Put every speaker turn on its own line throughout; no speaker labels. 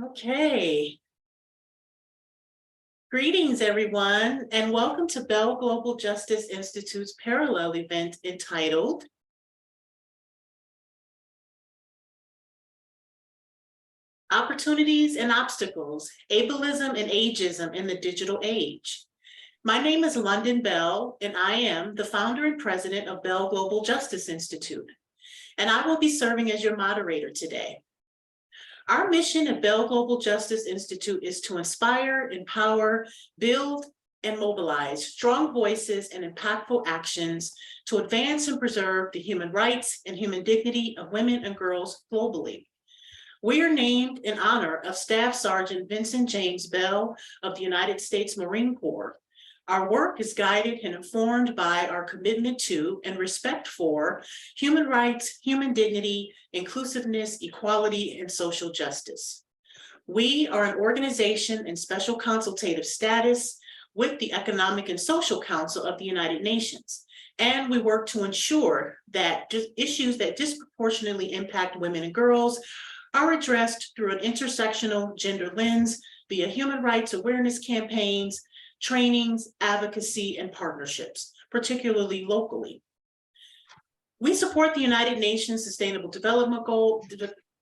Okay. Greetings, everyone, and welcome to Bell Global Justice Institute's parallel event entitled Opportunities and Obstacles, Ableism and Ageism in the Digital Age. My name is London Bell, and I am the founder and president of Bell Global Justice Institute, and I will be serving as your moderator today. Our mission at Bell Global Justice Institute is to inspire, empower, build, and mobilize strong voices and impactful actions to advance and preserve the human rights and human dignity of women and girls globally. We are named in honor of Staff Sergeant Vincent James Bell of the United States Marine Corps. Our work is guided and informed by our commitment to and respect for human rights, human dignity, inclusiveness, equality, and social justice. We are an organization in special consultative status with the Economic and Social Council of the United Nations, and we work to ensure that issues that disproportionately impact women and girls are addressed through an intersectional gender lens via human rights awareness campaigns, trainings, advocacy, and partnerships, particularly locally. We support the United Nations Sustainable Development Goals.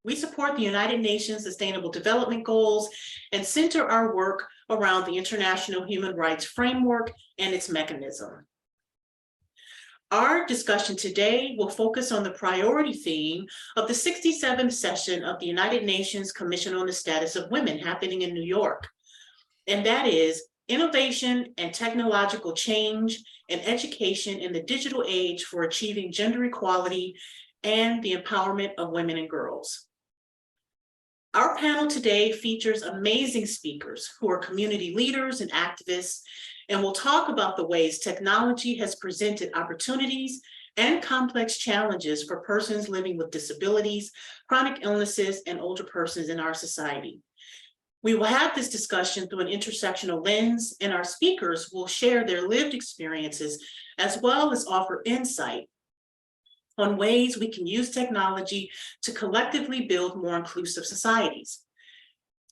We support the United Nations Sustainable Development Goals and center our work around the International Human Rights Framework and its mechanism. Our discussion today will focus on the priority theme of the 67th session of the United Nations Commission on the Status of Women happening in New York, and that is innovation and technological change and education in the digital age for achieving gender equality and the empowerment of women and girls. Our panel today features amazing speakers who are community leaders and activists, and will talk about the ways technology has presented opportunities and complex challenges for persons living with disabilities, chronic illnesses, and older persons in our society. We will have this discussion through an intersectional lens, and our speakers will share their lived experiences as well as offer insight on ways we can use technology to collectively build more inclusive societies.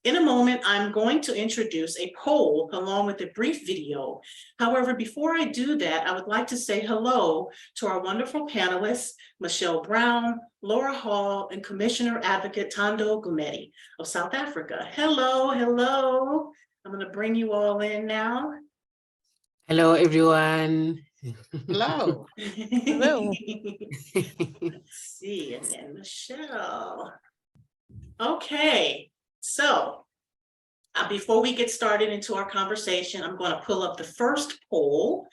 In a moment, I'm going to introduce a poll along with a brief video. However, before I do that, I would like to say hello to our wonderful panelists, Michelle Brown, Laura Hall, and Commissioner Advocate Thando Gumede of South Africa. Hello, hello. I'm going to bring you all in now.
Hello, everyone.
Hello.
Hello. Let's see, and then Michelle. Okay. So before we get started into our conversation, I'm going to pull up the first poll.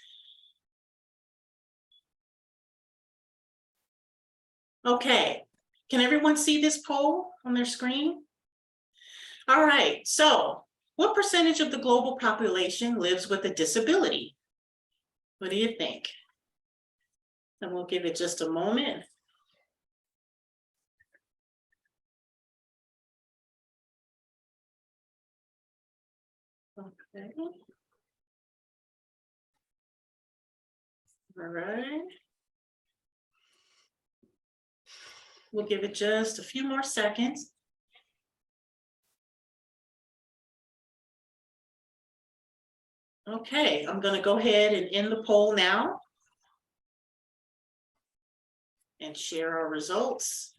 Okay, can everyone see this poll on their screen? All right, so what percentage of the global population lives with a disability? What do you think? And we'll give it just a moment. Okay. All right. We'll give it just a few more seconds. Okay, I'm going to go ahead and end the poll now and share our results.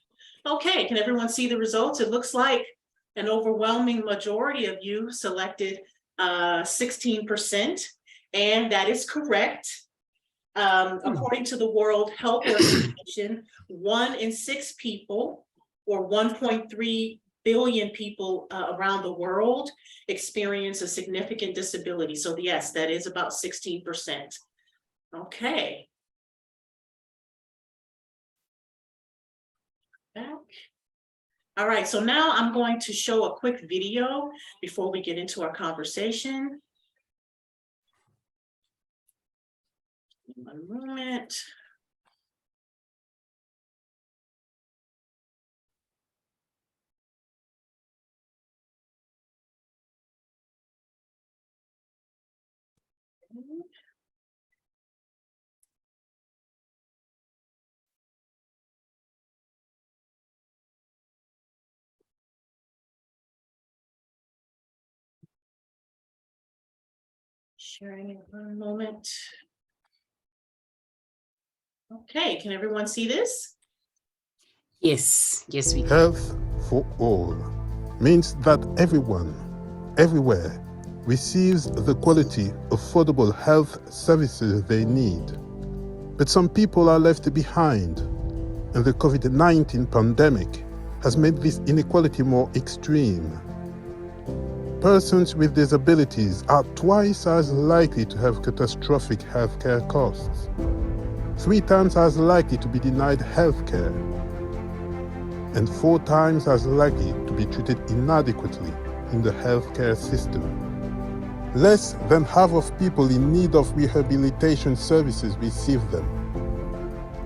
Okay, can everyone see the results? It looks like an overwhelming majority of you selected 16%, and that is correct. According to the World Health Organization, 1 in 6 people, or 1.3 billion people around the world, experience a significant disability. So yes, that is about 16%. Okay. Back. All right, so now I'm going to show a quick video before we get into our conversation. One moment. Sharing in one moment. Okay, can everyone see this?
Yes, yes, we can.
Health for all means that everyone, everywhere, receives the quality, affordable health services they need. But some people are left behind, and the COVID-19 pandemic has made this inequality more extreme. Persons with disabilities are twice as likely to have catastrophic healthcare costs, 3 times as likely to be denied healthcare, and 4 times as likely to be treated inadequately in the healthcare system. Less than half of people in need of rehabilitation services receive them.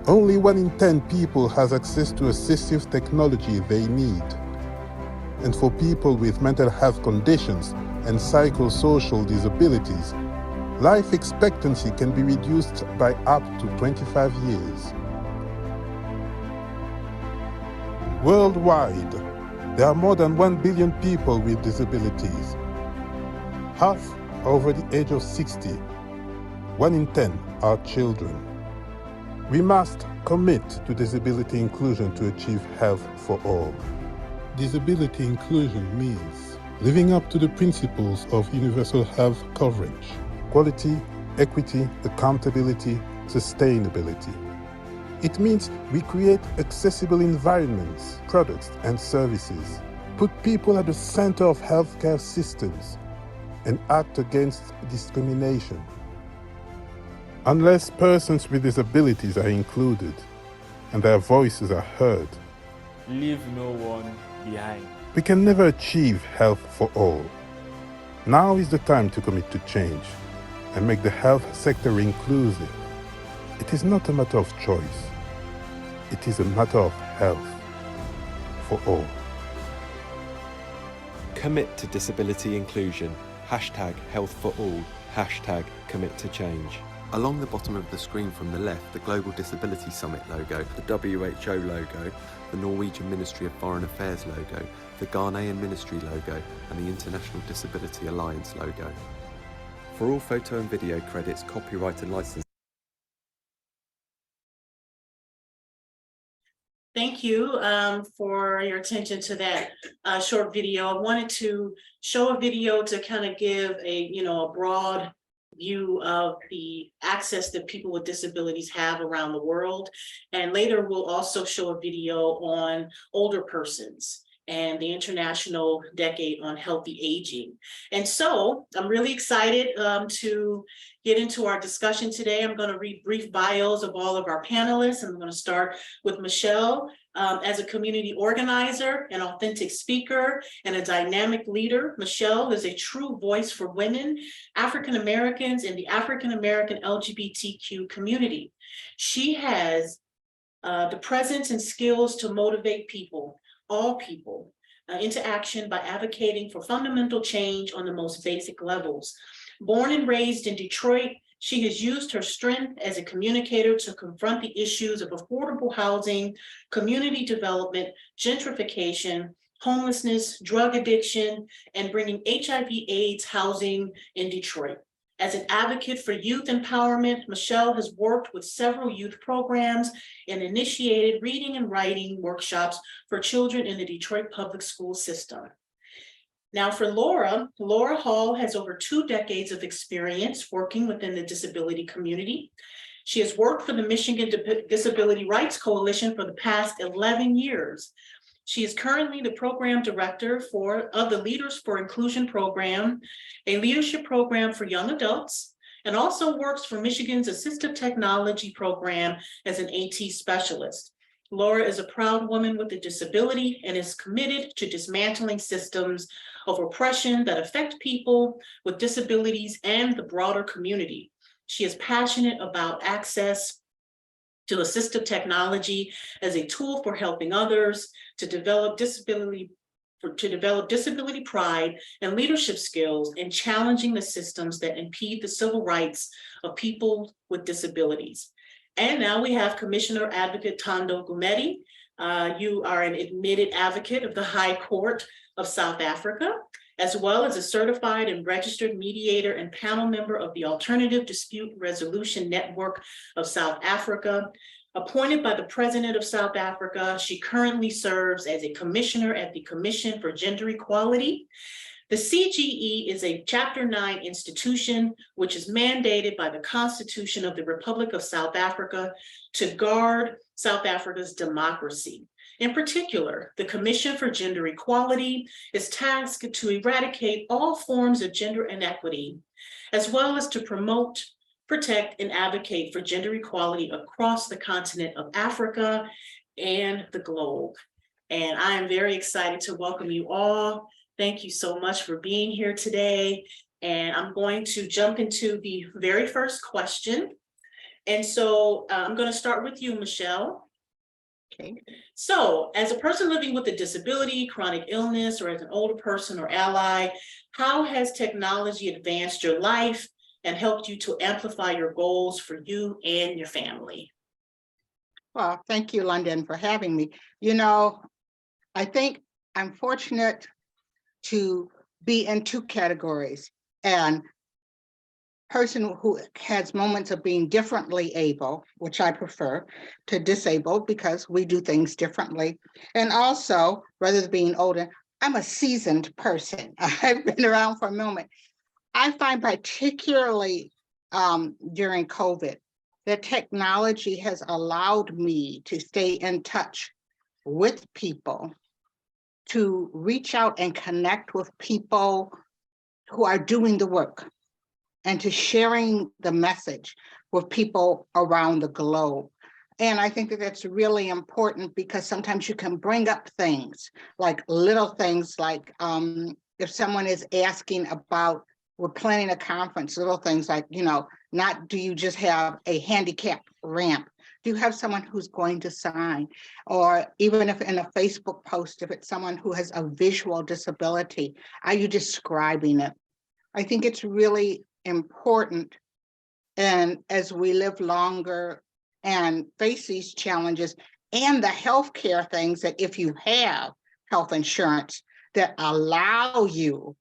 Only 1 in 10 people has access to assistive technology they need. And for people with mental health conditions and psychosocial disabilities, life expectancy can be reduced by up to 25 years. Worldwide, there are more than 1 billion people with disabilities. Half are over the age of 60. 1 in 10 are children. We must commit to disability inclusion to achieve health for all. Disability inclusion means living up to the principles of universal health coverage: quality, equity, accountability, sustainability. It means we create accessible environments, products, and services, put people at the center of healthcare systems, and act against discrimination. Unless persons with disabilities are included and their voices are heard,
leave no one behind.
we can never achieve health for all. Now is the time to commit to change and make the health sector inclusive. It is not a matter of choice. It is a matter of health for all.
Commit to disability inclusion. #Health for all. #Commit to change. Along the bottom of the screen from the left, the Global Disability Summit logo, the WHO logo, the Norwegian Ministry of Foreign Affairs logo, the Ghanaian Ministry logo, and the International Disability Alliance logo. For all photo and video credits, copyright and license.
Thank you for your attention to that short video. I wanted to show a video to kind of give a broad view of the access that people with disabilities have around the world. And later we'll also show a video on older persons and the International Decade on Healthy Aging. And so I'm really excited to get into our discussion today. I'm going to read brief bios of all of our panelists. I'm going to start with Michelle. As a community organizer, an authentic speaker, and a dynamic leader, Michelle is a true voice for women, African Americans, and the African American LGBTQ community. She has the presence and skills to motivate people, all people, into action by advocating for fundamental change on the most basic levels. Born and raised in Detroit, she has used her strength as a communicator to confront the issues of affordable housing, community development, gentrification, homelessness, drug addiction, and bringing HIV/AIDS housing in Detroit. As an advocate for youth empowerment, Michelle has worked with several youth programs and initiated reading and writing workshops for children in the Detroit public school system. Now for Laura Hall has over 2 decades of experience working within the disability community. She has worked for the Michigan Disability Rights Coalition for the past 11 years. She is currently the program director of the Leaders for Inclusion program, a leadership program for young adults, and also works for Michigan's Assistive Technology program as an AT specialist. Laura is a proud woman with a disability and is committed to dismantling systems of oppression that affect people with disabilities and the broader community. She is passionate about access to assistive technology as a tool for helping others, to develop disability pride and leadership skills, and challenging the systems that impede the civil rights of people with disabilities. And now we have Commissioner Advocate Thando Gumede. You are an admitted advocate of the High Court of South Africa, as well as a certified and registered mediator and panel member of the Alternative Dispute Resolution Network of South Africa. Appointed by the President of South Africa, she currently serves as a commissioner at the Commission for Gender Equality. The CGE is a Chapter 9 institution, which is mandated by the Constitution of the Republic of South Africa to guard South Africa's democracy. In particular, the Commission for Gender Equality is tasked to eradicate all forms of gender inequity, as well as to promote, protect, and advocate for gender equality across the continent of Africa and the globe. And I am very excited to welcome you all. Thank you so much for being here today. And I'm going to jump into the very first question. And so I'm going to start with you, Michelle. Okay. So as a person living with a disability, chronic illness, or as an older person or ally, how has technology advanced your life and helped you to amplify your goals for you and your family?
Well, thank you, London, for having me. You know, I think I'm fortunate to be in two categories, and person who has moments of being differently able, which I prefer to disabled because we do things differently. And also, rather than being older, I'm a seasoned person. I've been around for a moment. I find particularly during COVID, that technology has allowed me to stay in touch with people, to reach out and connect with people who are doing the work, and to sharing the message with people around the globe. And I think that that's really important because sometimes you can bring up things like little things like if someone is asking about, we're planning a conference, little things like, you know, not do you just have a handicap ramp? Do you have someone who's going to sign? Or even if in a Facebook post, if it's someone who has a visual disability, are you describing it? I think it's really important. And as we live longer and face these challenges and the healthcare things that if you have health insurance that allow you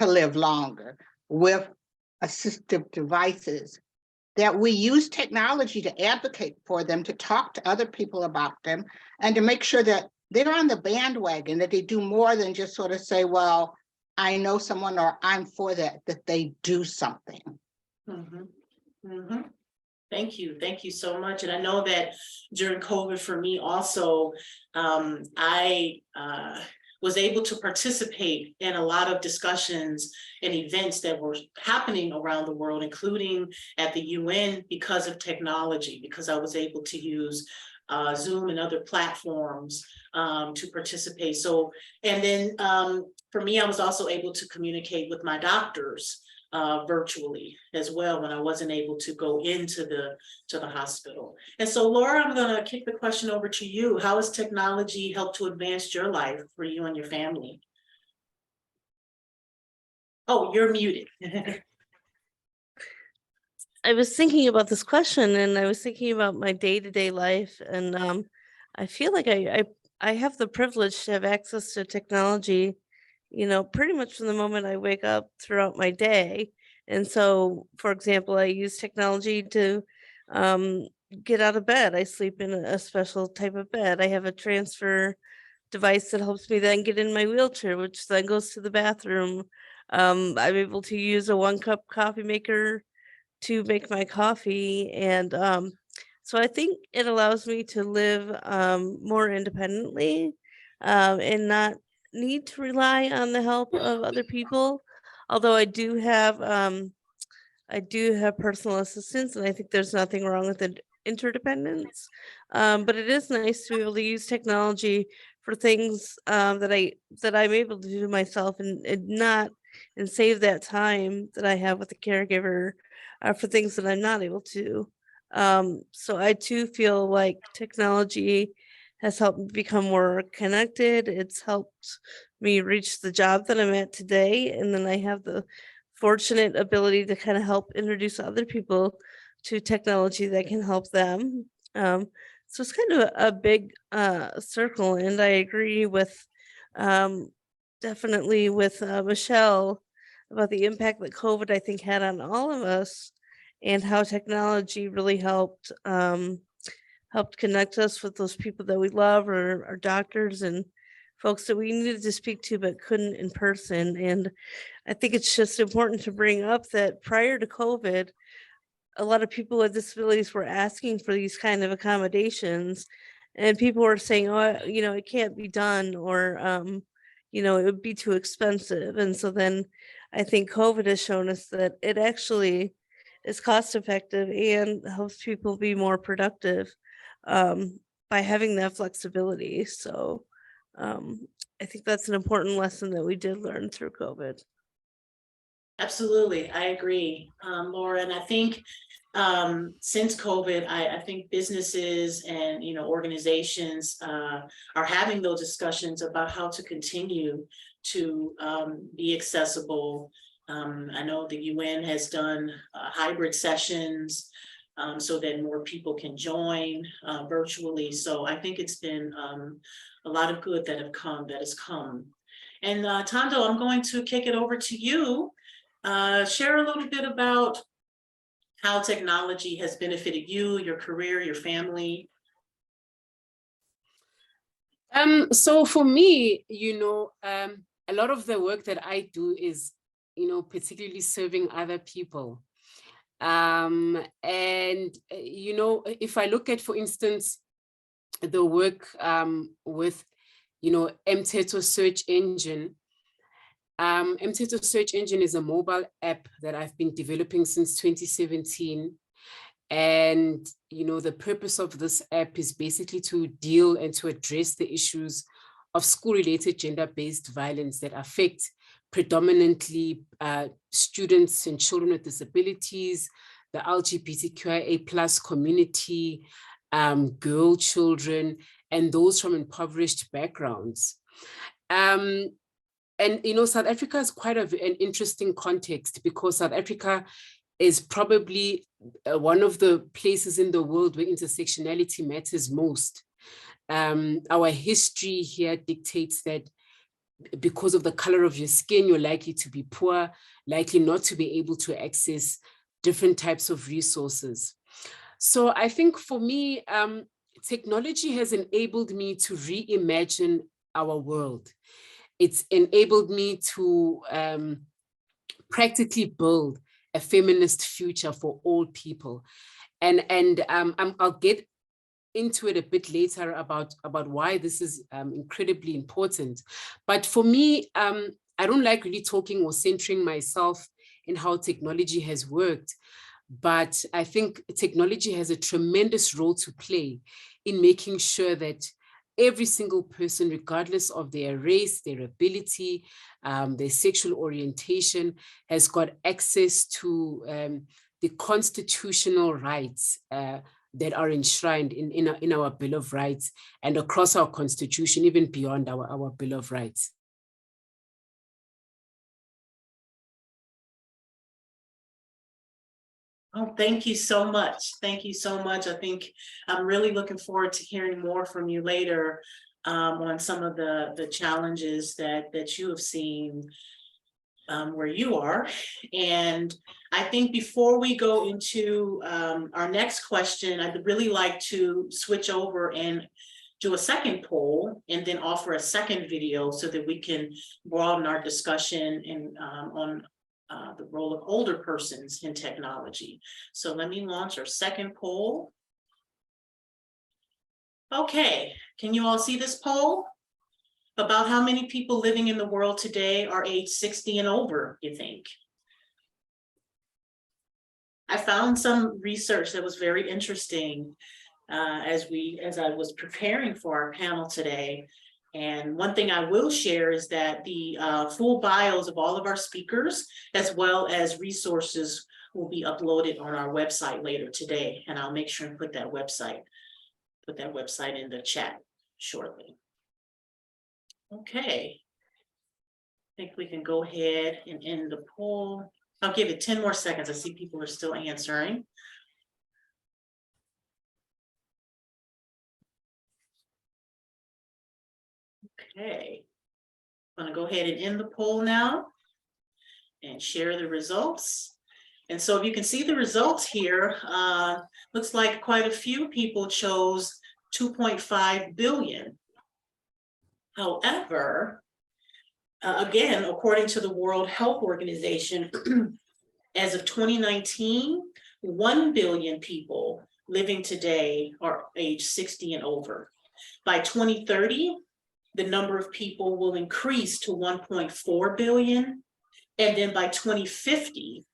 to live longer with assistive devices, that we use technology to advocate for them, to talk to other people about them, and to make sure that they're on the bandwagon, that they do more than just sort of say, well, I know someone or I'm for that they do something.
Mm-hmm. Mm-hmm. Thank you. Thank you so much. And I know that during COVID for me also, I was able to participate in a lot of discussions and events that were happening around the world, including at the UN, because of technology, because I was able to use Zoom and other platforms to participate. So, and then for me, I was also able to communicate with my doctors virtually as well when I wasn't able to go into the hospital. And so, Laura, I'm going to kick the question over to you. How has technology helped to advance your life for you and your family? Oh, you're muted.
I was thinking about this question, and I was thinking about my day-to-day life, and I feel like I have the privilege to have access to technology, you know, pretty much from the moment I wake up throughout my day. And so, for example, I use technology to get out of bed. I sleep in a special type of bed. I have a transfer device that helps me then get in my wheelchair, which then goes to the bathroom. I'm able to use a 1-cup coffee maker to make my coffee. And so I think it allows me to live more independently and not need to rely on the help of other people. Although I do have personal assistance, and I think there's nothing wrong with interdependence. But it is nice to be able to use technology for things that I'm able to do myself and save that time that I have with the caregiver for things that I'm not able to. So I too feel like technology has helped me become more connected. It's helped me reach the job that I'm at today. And then I have the fortunate ability to kind of help introduce other people to technology that can help them. So it's kind of a big circle. And I agree with definitely with Michelle about the impact that COVID, I think, had on all of us, and how technology really helped connect us with those people that we love, or our doctors and folks that we needed to speak to but couldn't in person. And I think it's just important to bring up that prior to COVID, a lot of people with disabilities were asking for these kind of accommodations, and people were saying, oh, it can't be done, or it would be too expensive. And so then I think COVID has shown us that it actually is cost effective and helps people be more productive, by having that flexibility. So I think that's an important lesson that we did learn through COVID.
Absolutely, I agree, Laura. And I think since COVID, I think businesses and organizations are having those discussions about how to continue to be accessible. I know the UN has done hybrid sessions so that more people can join virtually. So I think it's been a lot of good that has come. And Thando, I'm going to kick it over to you. Share a little bit about how technology has benefited you, your career, your family.
So for me, a lot of the work that I do is, particularly serving other people. And, if I look at, for instance, the work with, Mteto search engine, Mteto search engine is a mobile app that I've been developing since 2017. And, the purpose of this app is basically to deal and to address the issues of school-related gender-based violence that affect predominantly students and children with disabilities, the LGBTQIA+ community, girl children, and those from impoverished backgrounds. And, South Africa is quite an interesting context, because South Africa is probably one of the places in the world where intersectionality matters most. Our history here dictates that because of the color of your skin, you're likely to be poor, likely not to be able to access different types of resources. So I think for me, technology has enabled me to reimagine our world. It's enabled me to practically build a feminist future for all people. And I'll get into it a bit later about why this is incredibly important. But for me, I don't like really talking or centering myself in how technology has worked. But I think technology has a tremendous role to play in making sure that every single person, regardless of their race, their ability, their sexual orientation, has got access to the constitutional rights that are enshrined in our Bill of Rights and across our Constitution, even beyond our Bill of Rights.
Oh, thank you so much. Thank you so much. I think I'm really looking forward to hearing more from you later on some of the challenges that you have seen where you are. And I think before we go into our next question, I'd really like to switch over and do a second poll and then offer a second video so that we can broaden our discussion and on the role of older persons in technology. So let me launch our second poll. Okay, can you all see this poll? About how many people living in the world today are age 60 and over, you think? I found some research that was very interesting as I was preparing for our panel today. And one thing I will share is that the full bios of all of our speakers, as well as resources, will be uploaded on our website later today. And I'll make sure and put that website in the chat shortly. Okay. I think we can go ahead and end the poll. I'll give it 10 more seconds. I see people are still answering. Okay. I'm gonna go ahead and end the poll now and share the results. And so if you can see the results here, looks like quite a few people chose 2.5 billion. However, again, according to the World Health Organization, as of 2019, 1 billion people living today are age 60 and over. By 2030, the number of people will increase to 1.4 billion. And then by 2050,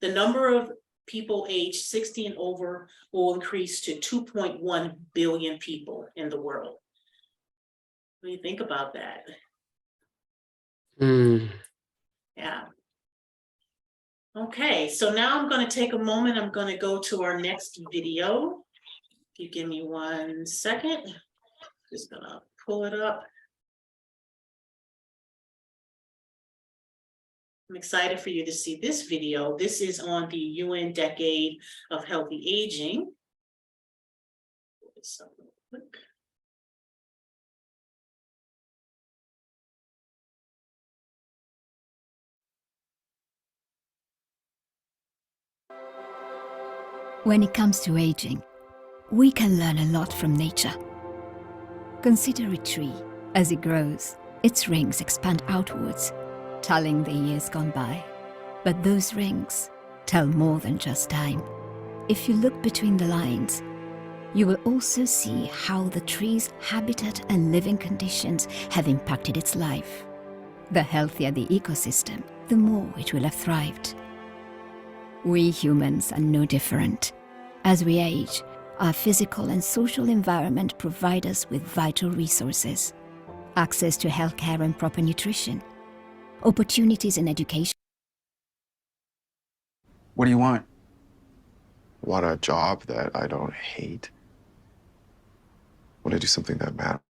the number of people aged 60 and over will increase to 2.1 billion people in the world. What do you think about that? Yeah. Okay, so now I'm going to take a moment. I'm going to go to our next video. If you give me 1 second, just gonna pull it up. I'm excited for you to see this video. This is on the UN Decade of Healthy Aging. So quick.
When it comes to aging, we can learn a lot from nature. Consider a tree. As it grows, its rings expand outwards, telling the years gone by. But those rings tell more than just time. If you look between the lines, you will also see how the tree's habitat and living conditions have impacted its life. The healthier the ecosystem, the more it will have thrived. We humans are no different. As we age, our physical and social environment provide us with vital resources. Access to healthcare and proper nutrition, opportunities in education.
What do you want?
I want a job that I don't hate. I want to do something that matters.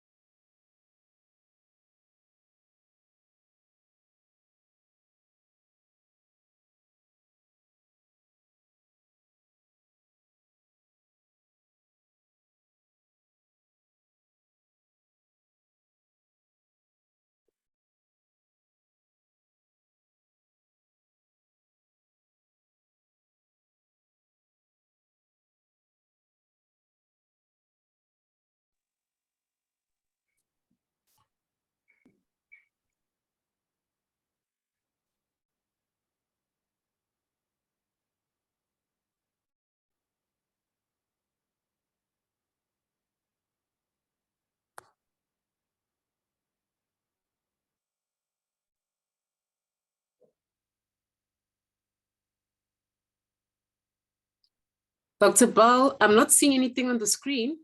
Dr. Bell, I'm not seeing anything on the screen.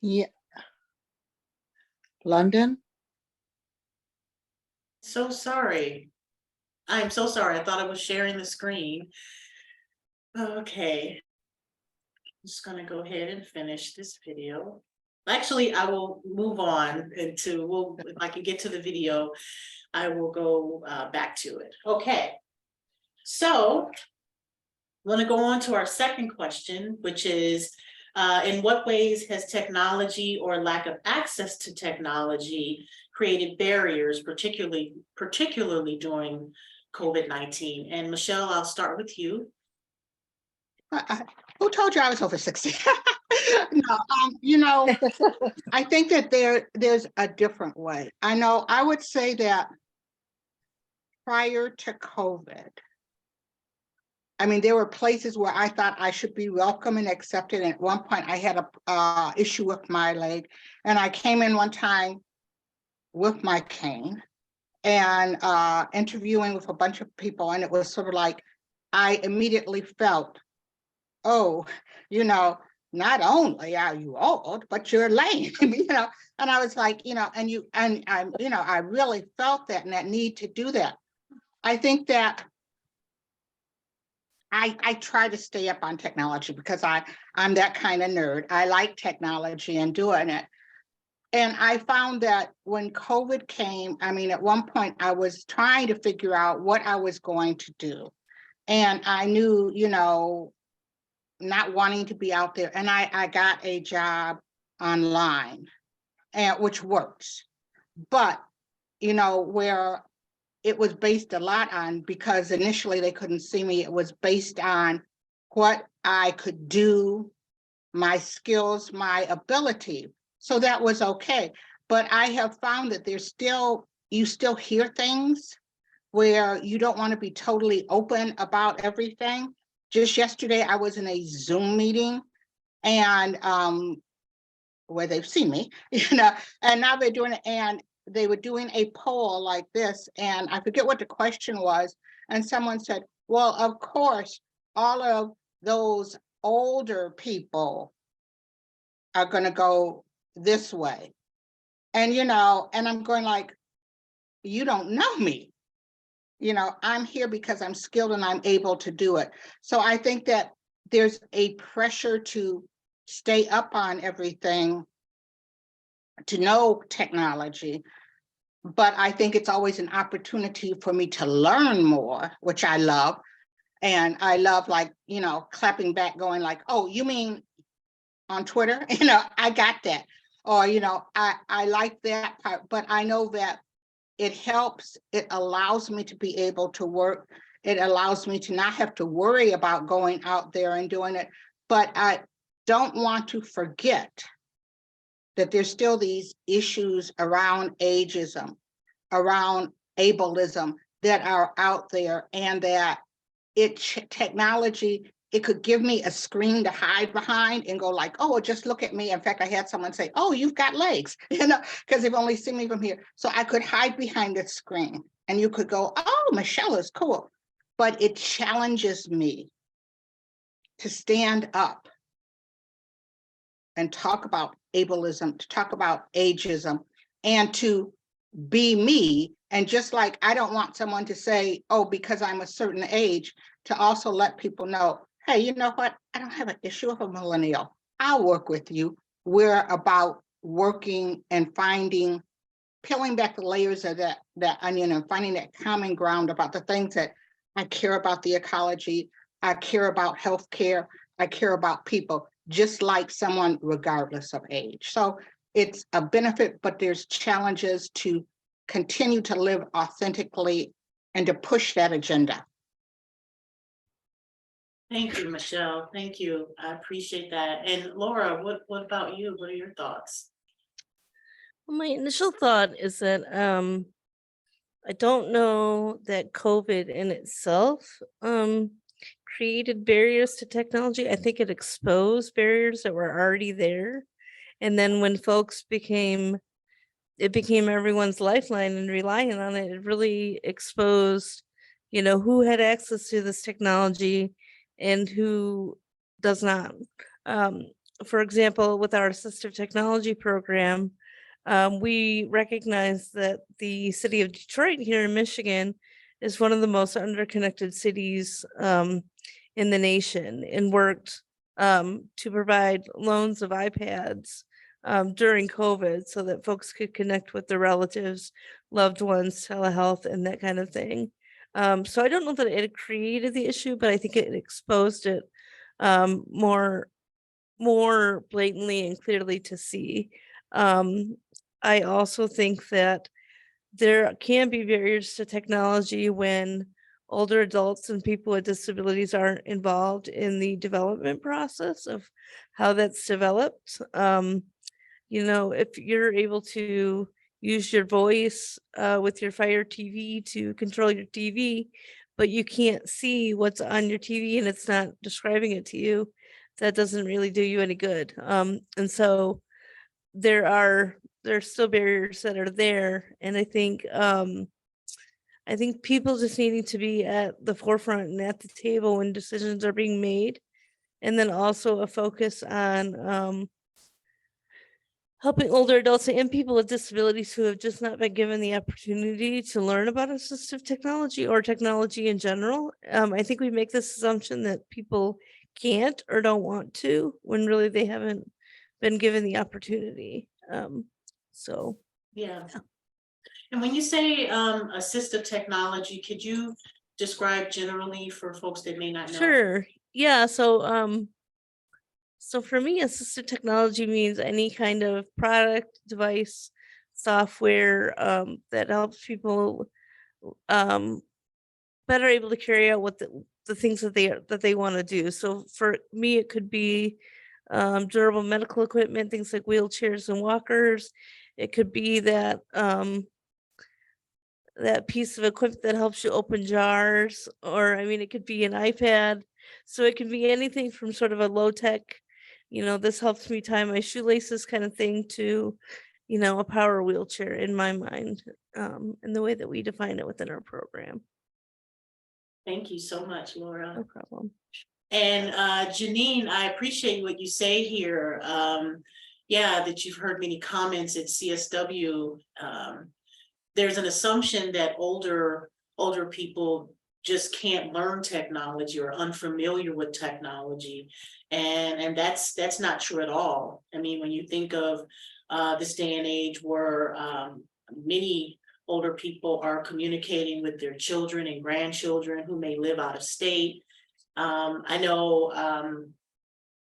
Yeah. London?
So sorry. I'm so sorry. I thought I was sharing the screen. Okay. I'm just gonna go ahead and finish this video. Actually, I will move on into, if I can get to the video, I will go back to it. Okay. So I want to go on to our second question, which is, in what ways has technology or lack of access to technology created barriers, particularly during COVID-19? And Michelle, I'll start with you.
Who told you I was over 60? No, you know, I think that there's a different way. I would say that prior to COVID, I mean, there were places where I thought I should be welcome and accepted. And at one point I had a issue with my leg, and I came in one time with my cane and interviewing with a bunch of people. And it was sort of like, I immediately felt, oh, not only are you old, but you're lame, and I was like, I really felt that and that need to do that. I think that I try to stay up on technology because I'm that kind of nerd. I like technology and doing it. And I found that when COVID came, I mean, at one point I was trying to figure out what I was going to do. And I knew, not wanting to be out there. And I got a job online, which works. But you know, where it was based a lot on, because initially they couldn't see me, it was based on what I could do, my skills, my ability. So that was okay. But I have found that there's still, you still hear things where you don't want to be totally open about everything. Just yesterday, I was in a Zoom meeting and where they've seen me, you know, and now they're doing it, and they were doing a poll like this, and I forget what the question was, and someone said, well, of course, all of those older people are going to go this way. And, you know, and I'm going like, you don't know me. You know, I'm here because I'm skilled and I'm able to do it. So I think that there's a pressure to stay up on everything, to know technology, but I think it's always an opportunity for me to learn more, which I love. And I love, like, you know, clapping back, going like, oh, you mean on Twitter? You know, I got that. Or, you know, I like that part, but I know that it helps. It allows me to be able to work. It allows me to not have to worry about going out there and doing it. But I don't want to forget that there's still these issues around ageism, around ableism that are out there, and that technology, it could give me a screen to hide behind and go like, oh, well, just look at me. In fact, I had someone say, oh, you've got legs, you know, because they've only seen me from here. So I could hide behind the screen and you could go, oh, Michelle is cool. But it challenges me to stand up and talk about ableism, to talk about ageism, and to be me. And just like I don't want someone to say, oh, because I'm a certain age, to also let people know, hey, you know what? I don't have an issue with a millennial. I'll work with you. We're about working and finding, peeling back the layers of that onion and finding that common ground about the things that I care about: the ecology, I care about healthcare, I care about people, just like someone regardless of age. So it's a benefit, but there's challenges to continue to live authentically and to push that agenda.
Thank you, Michelle. Thank you. I appreciate that. And Laura, what about you? What are your thoughts?
Well, my initial thought is that I don't know that COVID in itself created barriers to technology. I think it exposed barriers that were already there. And then when folks became everyone's lifeline and relying on it, it really exposed, you know, who had access to this technology and who does not. For example, with our assistive technology program, we recognize that the city of Detroit here in Michigan is one of the most underconnected cities in the nation, and worked to provide loans of iPads during COVID so that folks could connect with their relatives, loved ones, telehealth, and that kind of thing. So I don't know that it created the issue, but I think it exposed it more blatantly and clearly to see. I also think that there can be barriers to technology when older adults and people with disabilities aren't involved in the development process of how that's developed. You know, if you're able to use your voice with your Fire TV to control your TV, but you can't see what's on your TV and it's not describing it to you, that doesn't really do you any good. And so there's still barriers that are there. And I think people just needing to be at the forefront and at the table when decisions are being made. And then also a focus on helping older adults and people with disabilities who have just not been given the opportunity to learn about assistive technology or technology in general. I think we make this assumption that people can't or don't want to, when really they haven't been given the opportunity. So
Yeah. And when you say assistive technology, could you describe generally for folks that may not know?
sure. Yeah. So for me, assistive technology means any kind of product, device, software that helps people better able to carry out what the things that they want to do. So for me, it could be durable medical equipment, things like wheelchairs and walkers. It could be that that piece of equipment that helps you open jars, or I mean, it could be an iPad. So it can be anything from sort of a low tech, this helps me tie my shoelaces kind of thing to, a power wheelchair in my mind, in the way that we define it within our program.
Thank you so much, Laura.
No problem.
And Janine, I appreciate what you say here. Yeah, that you've heard many comments at CSW. There's an assumption that older people just can't learn technology or unfamiliar with technology, and that's not true at all. I mean, when you think of this day and age where many older people are communicating with their children and grandchildren who may live out of state. I know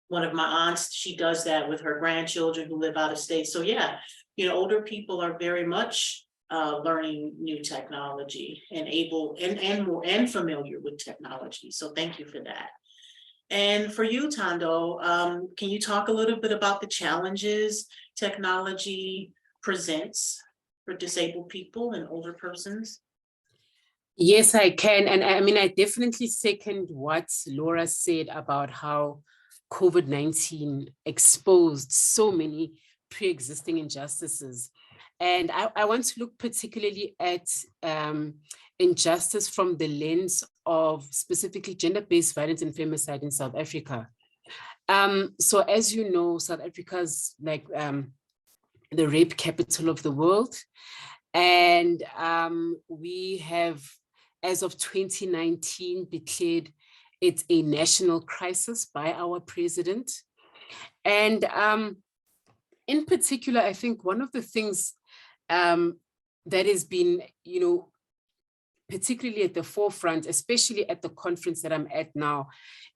one of my aunts, she does that with her grandchildren who live out of state. So yeah, older people are very much learning new technology and able and familiar with technology. So thank you for that. And for you, Thando, can you talk a little bit about the challenges technology presents for disabled people and older persons?
Yes, I can. And I mean, I definitely second what Laura said about how COVID-19 exposed so many pre-existing injustices. And I want to look particularly at injustice from the lens of specifically gender-based violence and femicide in South Africa. So as you know, South Africa's like the rape capital of the world. And we have, as of 2019, declared it a national crisis by our president. And in particular, I think one of the things that has been, particularly at the forefront, especially at the conference that I'm at now,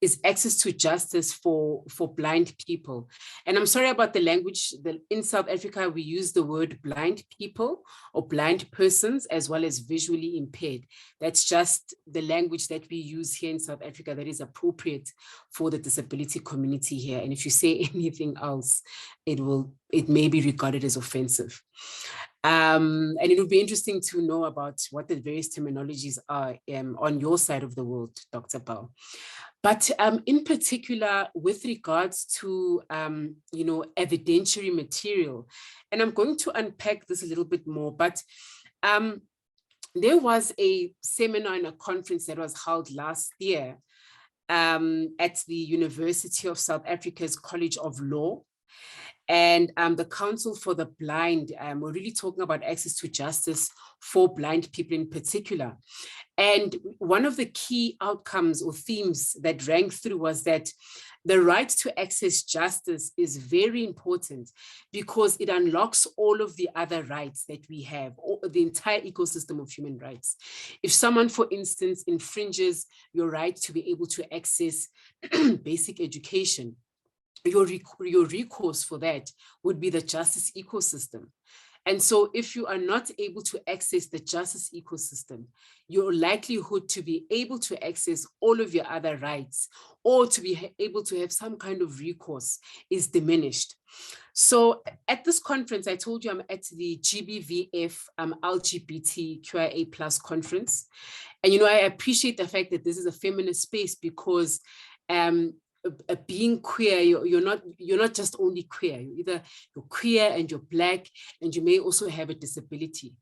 is access to justice for blind people. And I'm sorry about the language. In South Africa, we use the word blind people or blind persons as well as visually impaired. That's just the language that we use here in South Africa that is appropriate for the disability community here. And if you say anything else, it may be regarded as offensive. And it would be interesting to know about what the various terminologies are on your side of the world, Dr. Bell. But in particular, with regards to, evidentiary material, and I'm going to unpack this a little bit more, but there was a seminar and a conference that was held last year at the University of South Africa's College of Law. And the Council for the Blind, we're really talking about access to justice for blind people in particular. And one of the key outcomes or themes that rang through was that the right to access justice is very important because it unlocks all of the other rights that we have, or the entire ecosystem of human rights. If someone, for instance, infringes your right to be able to access basic education, your recourse for that would be the justice ecosystem. And so if you are not able to access the justice ecosystem, your likelihood to be able to access all of your other rights or to be able to have some kind of recourse is diminished. So at this conference, I told you I'm at the GBVF LGBTQIA+ conference. And, I appreciate the fact that this is a feminist space because being queer, you're not just only queer, you're queer and you're Black, and you may also have a disability.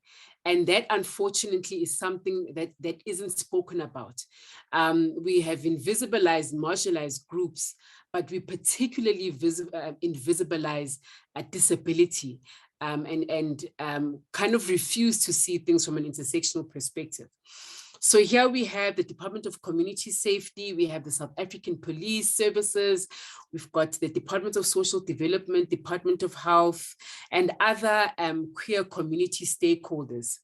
And that, unfortunately, is something that isn't spoken about. We have invisibilized, marginalized groups, but we particularly invisibilize a disability and kind of refuse to see things from an intersectional perspective. So here we have the Department of Community Safety, we have the South African Police Services, we've got the Department of Social Development, Department of Health, and other queer community stakeholders.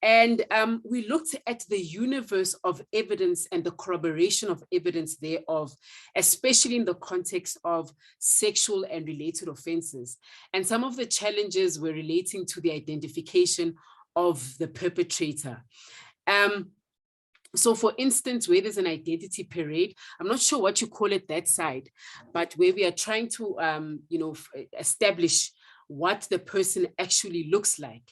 And we looked at the universe of evidence and the corroboration of evidence thereof, especially in the context of sexual and related offenses. And some of the challenges were relating to the identification of the perpetrator. So for instance, where there's an identity parade, I'm not sure what you call it that side, but where we are trying to, establish what the person actually looks like.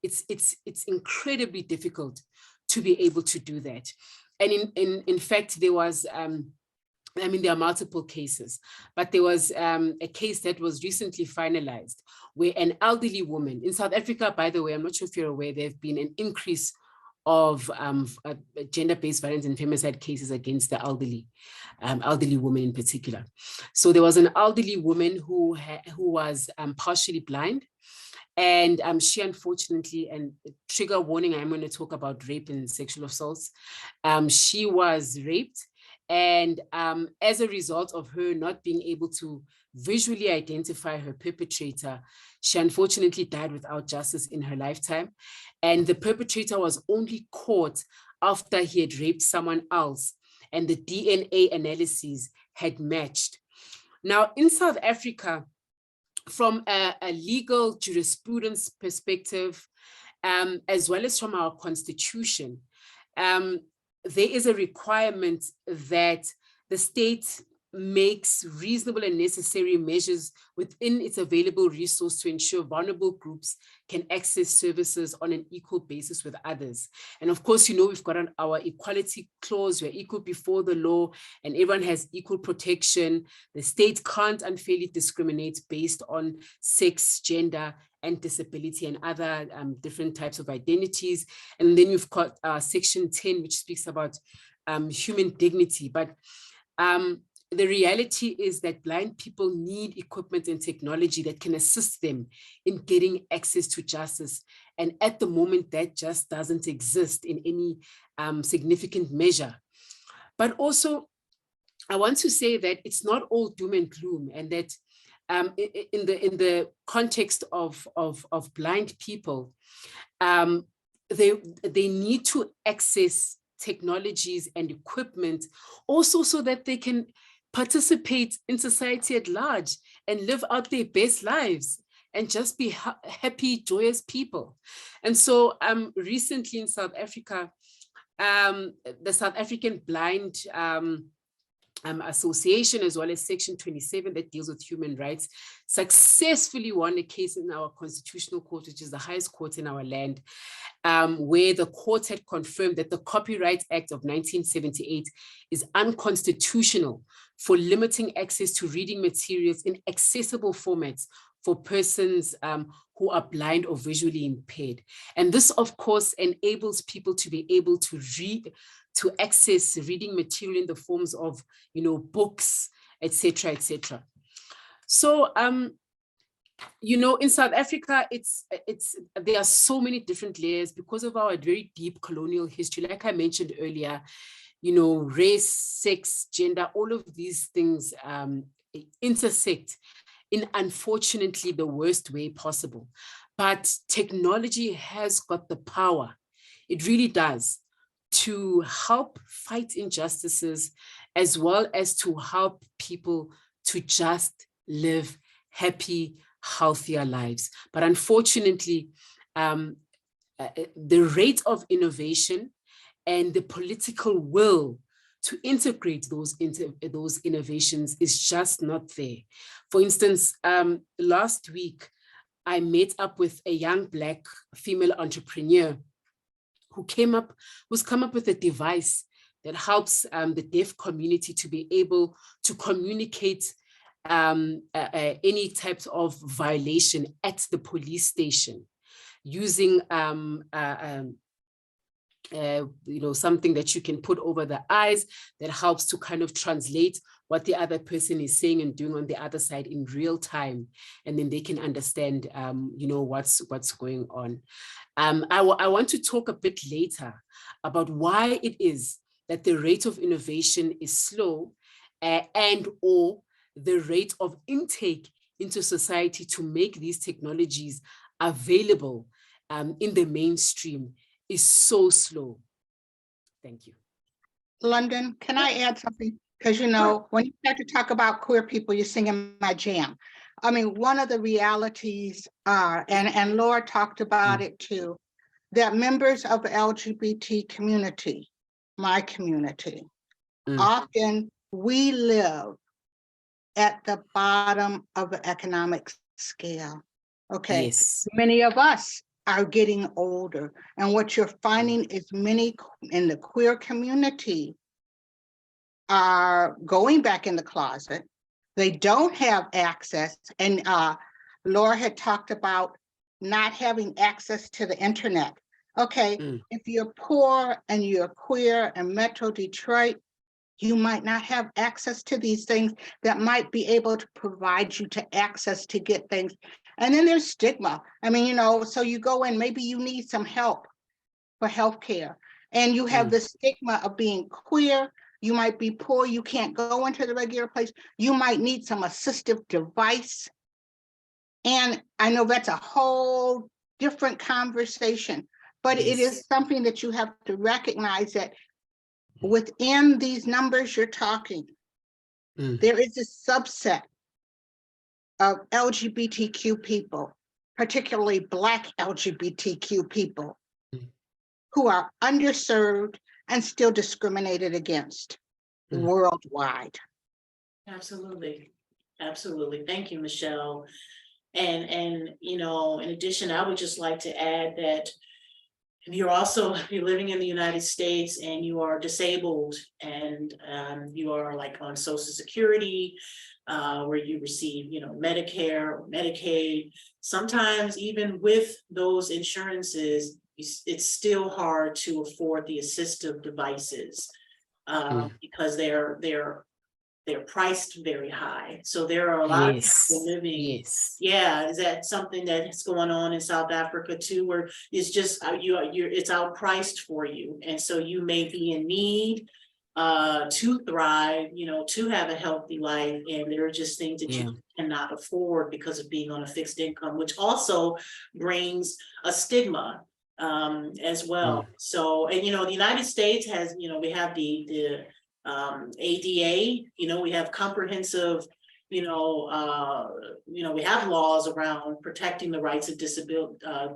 It's incredibly difficult to be able to do that. And in fact, there was, there are multiple cases, but there was a case that was recently finalized where an elderly woman in South Africa, by the way, I'm not sure if you're aware, there have been an increase of gender-based violence and femicide cases against the elderly women in particular. So there was an elderly woman who was partially blind, and she unfortunately, and trigger warning, I'm going to talk about rape and sexual assaults. She was raped, and as a result of her not being able to visually identify her perpetrator, she unfortunately died without justice in her lifetime. And the perpetrator was only caught after he had raped someone else, and the DNA analyses had matched. Now, in South Africa, from a legal jurisprudence perspective, as well as from our constitution, there is a requirement that the state makes reasonable and necessary measures within its available resource to ensure vulnerable groups can access services on an equal basis with others. And of course, we've got our equality clause, we're equal before the law and everyone has equal protection. The state can't unfairly discriminate based on sex, gender, and disability and other different types of identities. And then we've got Section 10, which speaks about human dignity. But the reality is that blind people need equipment and technology that can assist them in getting access to justice. And at the moment, that just doesn't exist in any significant measure. But also, I want to say that it's not all doom and gloom, and that in the context of blind people, they need to access technologies and equipment also so that they can participate in society at large and live out their best lives and just be happy, joyous people. And so recently in South Africa, the South African Blind Association, as well as Section 27 that deals with human rights, successfully won a case in our constitutional court, which is the highest court in our land, where the court had confirmed that the Copyright Act of 1978 is unconstitutional for limiting access to reading materials in accessible formats for persons who are blind or visually impaired. And this, of course, enables people to be able to read, to access reading material in the forms of, books, etc., etc. So, in South Africa, there are so many different layers because of our very deep colonial history. Like I mentioned earlier, race, sex, gender, all of these things intersect in, unfortunately, the worst way possible. But technology has got the power, it really does, to help fight injustices, as well as to help people to just live happy, healthier lives. But unfortunately, the rate of innovation and the political will to integrate those innovations is just not there. For instance, last week, I met up with a young Black female entrepreneur who's come up with a device that helps the deaf community to be able to communicate any types of violation at the police station using something that you can put over the eyes that helps to kind of translate what the other person is saying and doing on the other side in real time, and then they can understand, what's going on. I want to talk a bit later about why it is that the rate of innovation is slow, and or the rate of intake into society to make these technologies available in the mainstream is so slow. Thank you.
London, can I add something? Because when you start to talk about queer people, you're singing my jam. I mean, one of the realities are, and Laura talked about it too, that members of the LGBT community, my community, often we live at the bottom of the economic scale. Okay.
Yes.
Many of us are getting older. And what you're finding is many in the queer community are going back in the closet. They don't have access. And Laura had talked about not having access to the internet. Okay, if you're poor and you're queer in Metro Detroit, you might not have access to these things that might be able to provide you to access to get things. And then there's stigma. I mean, so you go in, maybe you need some help for healthcare, and you have the stigma of being queer. You might be poor, you can't go into the regular place. You might need some assistive device. And I know that's a whole different conversation, but it is something that you have to recognize that within these numbers you're talking, there is a subset of LGBTQ people, particularly Black LGBTQ people, who are underserved and still discriminated against worldwide.
Absolutely. Absolutely. Thank you, Michelle. And in addition, I would just like to add that if you're living in the United States and you are disabled and you are like on Social Security, where you receive, Medicare or Medicaid, sometimes even with those insurances, it's still hard to afford the assistive devices because they're priced very high. So there are a lot of people living. Yeah, is that something that's going on in South Africa too, where it's just it's outpriced for you, and so you may be in need to thrive, to have a healthy life, and there are just things that you cannot afford because of being on a fixed income, which also brings a stigma as well. So, and the United States has, we have the ADA, we have comprehensive, we have laws around protecting the rights of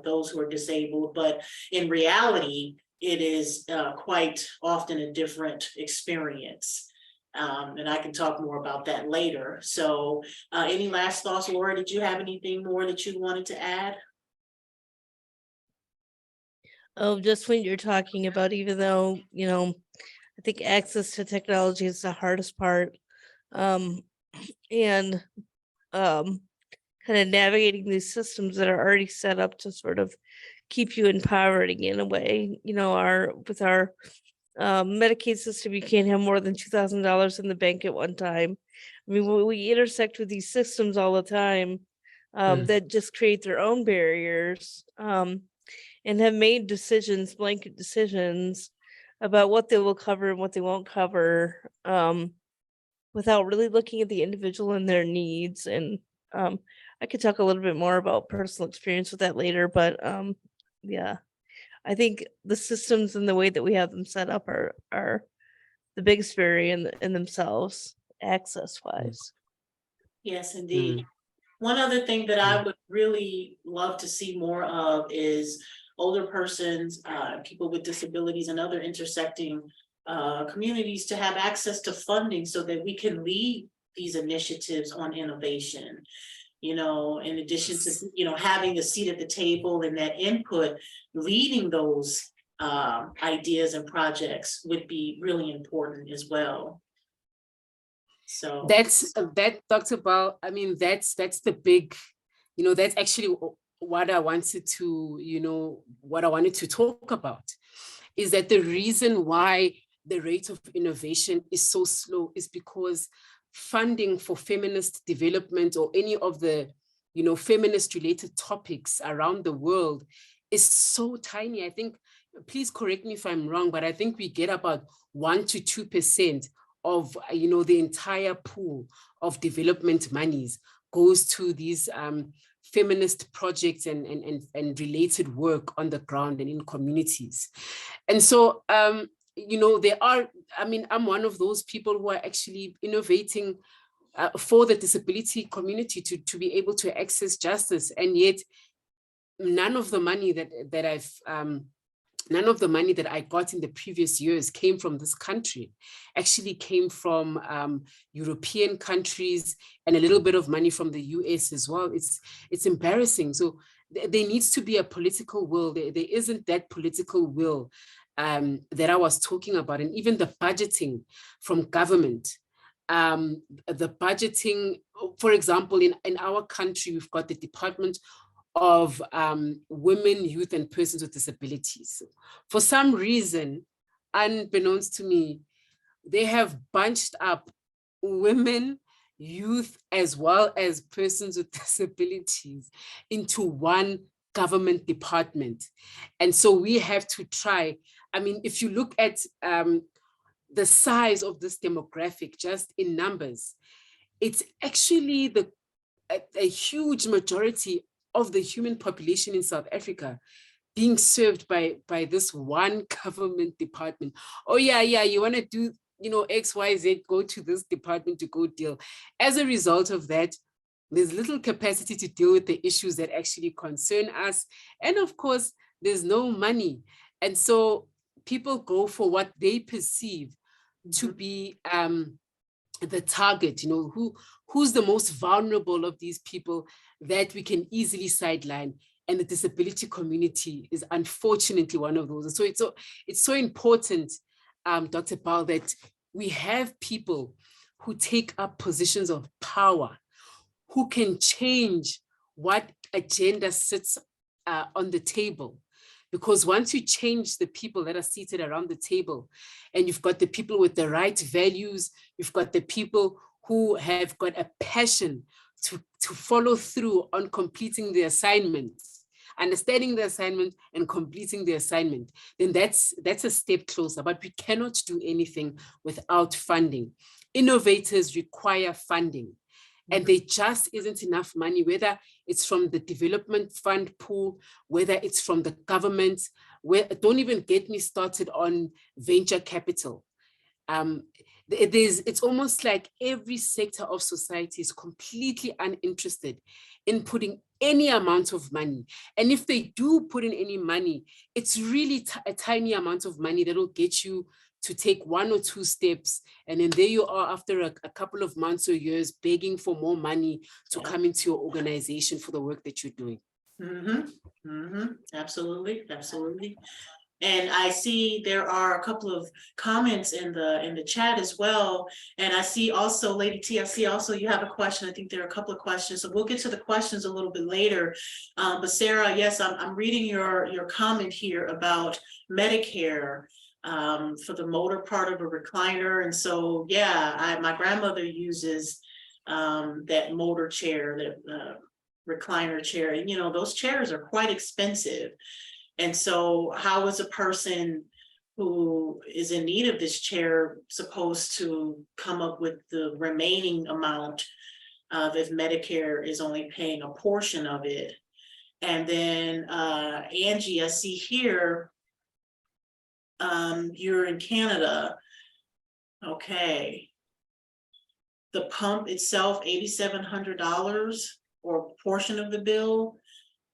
those who are disabled, but in reality, it is quite often a different experience. And I can talk more about that later. So any last thoughts, Laura? Did you have anything more that you wanted to add?
Oh, just when you're talking about, even though, I think access to technology is the hardest part. And kind of navigating these systems that are already set up to sort of keep you in poverty in a way. With our Medicaid system, you can't have more than $2,000 in the bank at one time. I mean, we intersect with these systems all the time that just create their own barriers and have made blanket decisions about what they will cover and what they won't cover without really looking at the individual and their needs. And I could talk a little bit more about personal experience with that later, but yeah, I think the systems and the way that we have them set up are the biggest barrier in themselves, access wise.
Yes, indeed. One other thing that I would really love to see more of is older persons, people with disabilities and other intersecting communities to have access to funding so that we can lead these initiatives on innovation. In addition to, having a seat at the table and that input, leading those ideas and projects would be really important as well. So
that Dr. Bal, I mean, that's the big, that's actually what I wanted to talk about, is that the reason why the rate of innovation is so slow is because funding for feminist development or any of the, feminist related topics around the world is so tiny. I think, please correct me if I'm wrong, but I think we get about 1 to 2% of, the entire pool of development monies goes to these feminist projects and related work on the ground and in communities. And so, there are, I'm one of those people who are actually innovating for the disability community to be able to access justice. And yet none of the money none of the money that I got in the previous years came from this country, actually came from European countries and a little bit of money from the US as well. It's embarrassing. So there needs to be a political will. There isn't that political will that I was talking about. And even the budgeting from government, the budgeting, for example, in our country, we've got the Department of Women, Youth, and Persons with Disabilities. For some reason, unbeknownst to me, they have bunched up women, youth, as well as persons with disabilities into one government department. And so we have to try. If you look at the size of this demographic, just in numbers, it's actually a huge majority of the human population in South Africa being served by this one government department. Oh yeah, you want to do, X, Y, Z, go to this department to go deal. As a result of that, there's little capacity to deal with the issues that actually concern us. And of course, there's no money. And so people go for what they perceive to be the target, who's the most vulnerable of these people that we can easily sideline. And the disability community is unfortunately one of those. And so it's so important, Dr. Paul, that we have people who take up positions of power, who can change what agenda sits on the table. Because once you change the people that are seated around the table, and you've got the people with the right values, you've got the people who have got a passion to follow through on completing the assignment, understanding the assignment and completing the assignment, then that's a step closer. But we cannot do anything without funding. Innovators require funding. And there just isn't enough money, whether it's from the development fund pool, whether it's from the government, don't even get me started on venture capital. It's almost like every sector of society is completely uninterested in putting any amount of money. And if they do put in any money, it's really a tiny amount of money that will get you to take 1 or 2 steps. And then there you are after a couple of months or years begging for more money to come into your organization for the work that you're doing.
Absolutely. And I see there are a couple of comments in the chat as well. And I see also, Lady T, I see also you have a question. I think there are a couple of questions. So we'll get to the questions a little bit later. But Sarah, yes, I'm reading your comment here about Medicare. For the motor part of a recliner. And so, yeah, my grandmother uses that motor chair, that recliner chair. And, those chairs are quite expensive. And so how is a person who is in need of this chair supposed to come up with the remaining amount of if Medicare is only paying a portion of it? And then Angie, I see here, you're in Canada. Okay. The pump itself, $8,700 or a portion of the bill.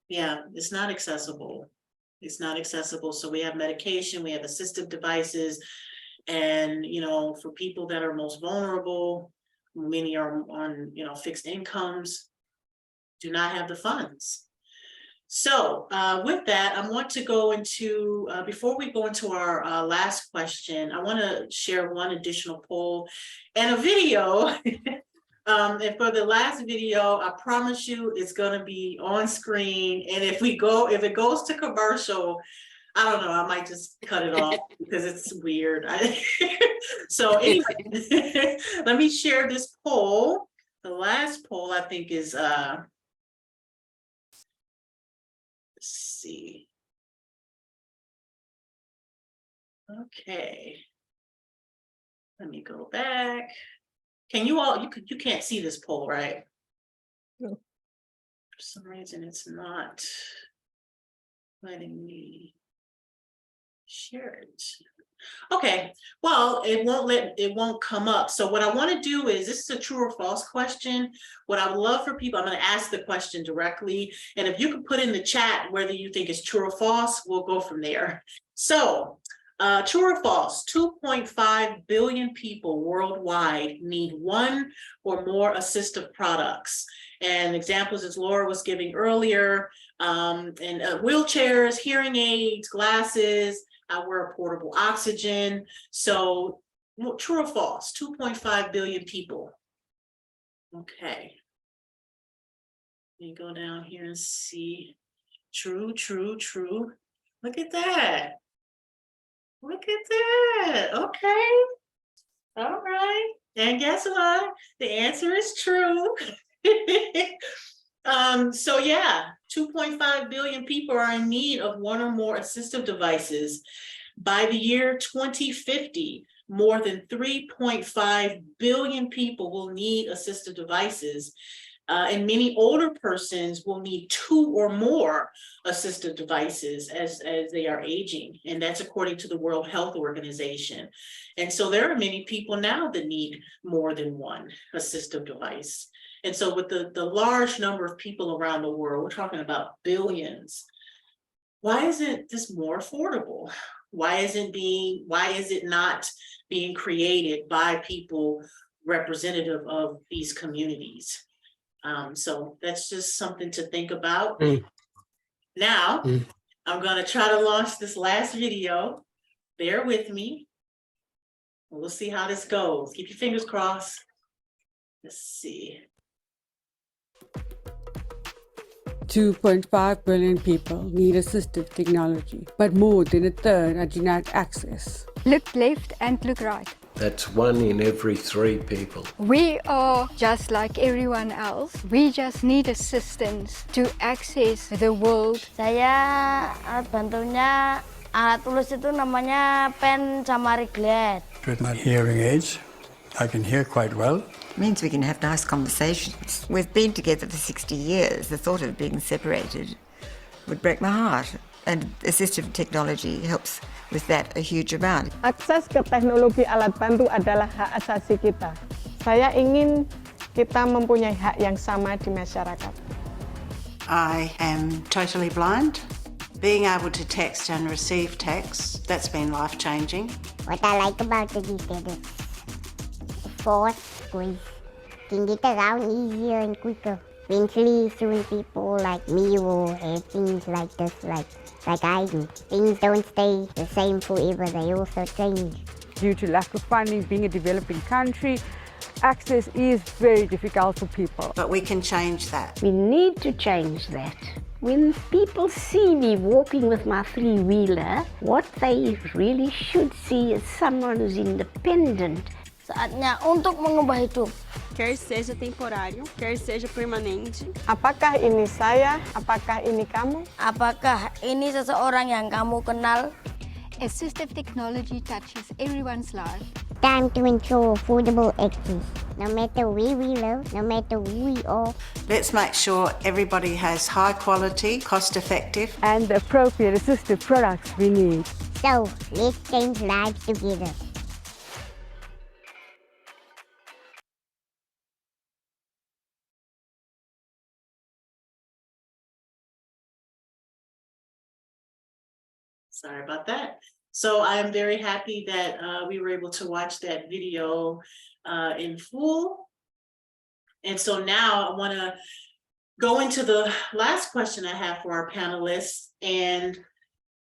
Yeah, it's not accessible. It's not accessible. So we have medication, we have assistive devices, and for people that are most vulnerable, many are on fixed incomes, do not have the funds. So with that, I want to go into, before we go into our last question, I want to share one additional poll and a video. And for the last video, I promise you it's going to be on screen. And if it goes to commercial, I don't know, I might just cut it off because it's weird. So anyway, let me share this poll. The last poll I think is, let's see. Okay. Let me go back. Can you all, you can't see this poll, right?
No.
For some reason, it's not letting me share it. Okay, well, it won't come up. So what I want to do is, this is a true or false question. What I would love for people, I'm going to ask the question directly. And if you can put in the chat whether you think it's true or false, we'll go from there. So true or false, 2.5 billion people worldwide need one or more assistive products. And examples as Laura was giving earlier, and wheelchairs, hearing aids, glasses, I wear portable oxygen. So true or false, 2.5 billion people. Okay. Let me go down here and see. True, true, true. Look at that. Look at that. Okay. All right. And guess what? The answer is true. So yeah, 2.5 billion people are in need of one or more assistive devices. By the year 2050, more than 3.5 billion people will need assistive devices. And many older persons will need 2 or more assistive devices as they are aging. And that's according to the World Health Organization. And so there are many people now that need more than one assistive device. And so with the large number of people around the world, we're talking about billions. Why isn't this more affordable? Why is it not being created by people representative of these communities? So that's just something to think about. Now, I'm gonna try to launch this last video. Bear with me. We'll see how this goes. Keep your fingers crossed. Let's see.
2.5 billion people need assistive technology, but more than a third are denied access.
Look left and look right.
That's 1 in every 3 people.
We are just like everyone else. We just need assistance to access the world.
Saya alat bantunya alat tulis itu namanya pen sama reglet.
With my hearing aids, I can hear quite well.
It means we can have nice conversations. We've been together for 60 years. The thought of being separated would break my heart. And assistive technology helps with that a huge amount.
Akses ke teknologi alat bantu adalah hak asasi kita. Saya ingin kita mempunyai hak yang sama di masyarakat.
I am totally blind. Being able to text and receive text, that's been life-changing.
What I like about the disabilities, force squeeze, can get around easier and quicker. Eventually, soon people like me will have things like this, like I do. Things don't stay the same forever, they also change.
Due to lack of funding, being a developing country, access is very difficult for people.
But we can change that.
We need to change that. When people see me walking with my three-wheeler, what they really should see is someone who's independent. Saatnya untuk mengubah hidup.
Quer seja temporário, quer seja permanente.
Apakah ini saya? Apakah ini kamu?
Apakah ini seseorang yang kamu kenal?
Assistive technology touches everyone's life.
Time to ensure affordable access, no matter where we live, no matter who we are.
Let's make sure everybody has high quality, cost-effective,
and the appropriate assistive products we need.
So, let's change lives together.
Sorry about that. So I am very happy that we were able to watch that video in full. And so now I want to go into the last question I have for our panelists. And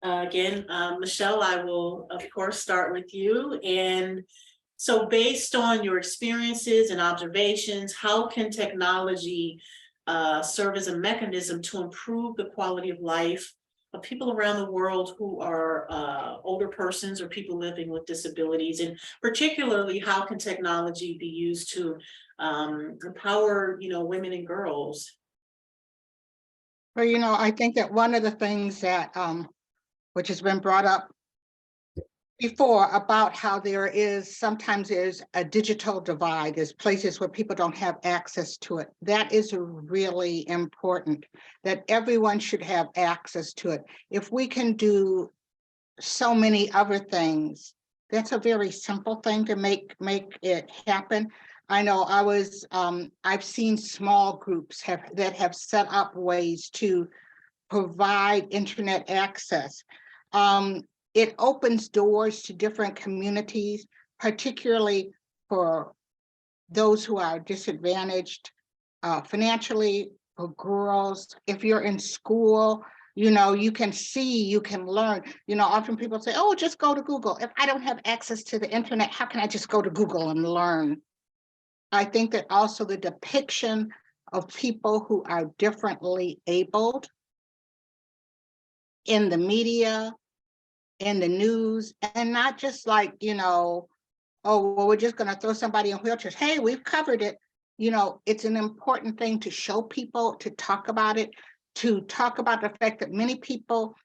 again, Michelle, I will, of course, start with you. And so based on your experiences and observations, how can technology serve as a mechanism to improve the quality of life people around the world who are older persons or people living with disabilities, and particularly how can technology be used to empower, women and girls?
Well, I think that one of the things that, which has been brought up before about how sometimes there's a digital divide, there's places where people don't have access to it. That is really important, that everyone should have access to it. If we can do so many other things, that's a very simple thing to make it happen. I know I've seen small groups that have set up ways to provide internet access. It opens doors to different communities, particularly for those who are disadvantaged financially, for girls. If you're in school, you can see, you can learn. Often people say, oh, just go to Google. If I don't have access to the internet, how can I just go to Google and learn? I think that also the depiction of people who are differently abled in the media, in the news, and not just like, oh, well, we're just going to throw somebody in wheelchairs. Hey, we've covered it. It's an important thing to show people, to talk about it, to talk about the fact that many people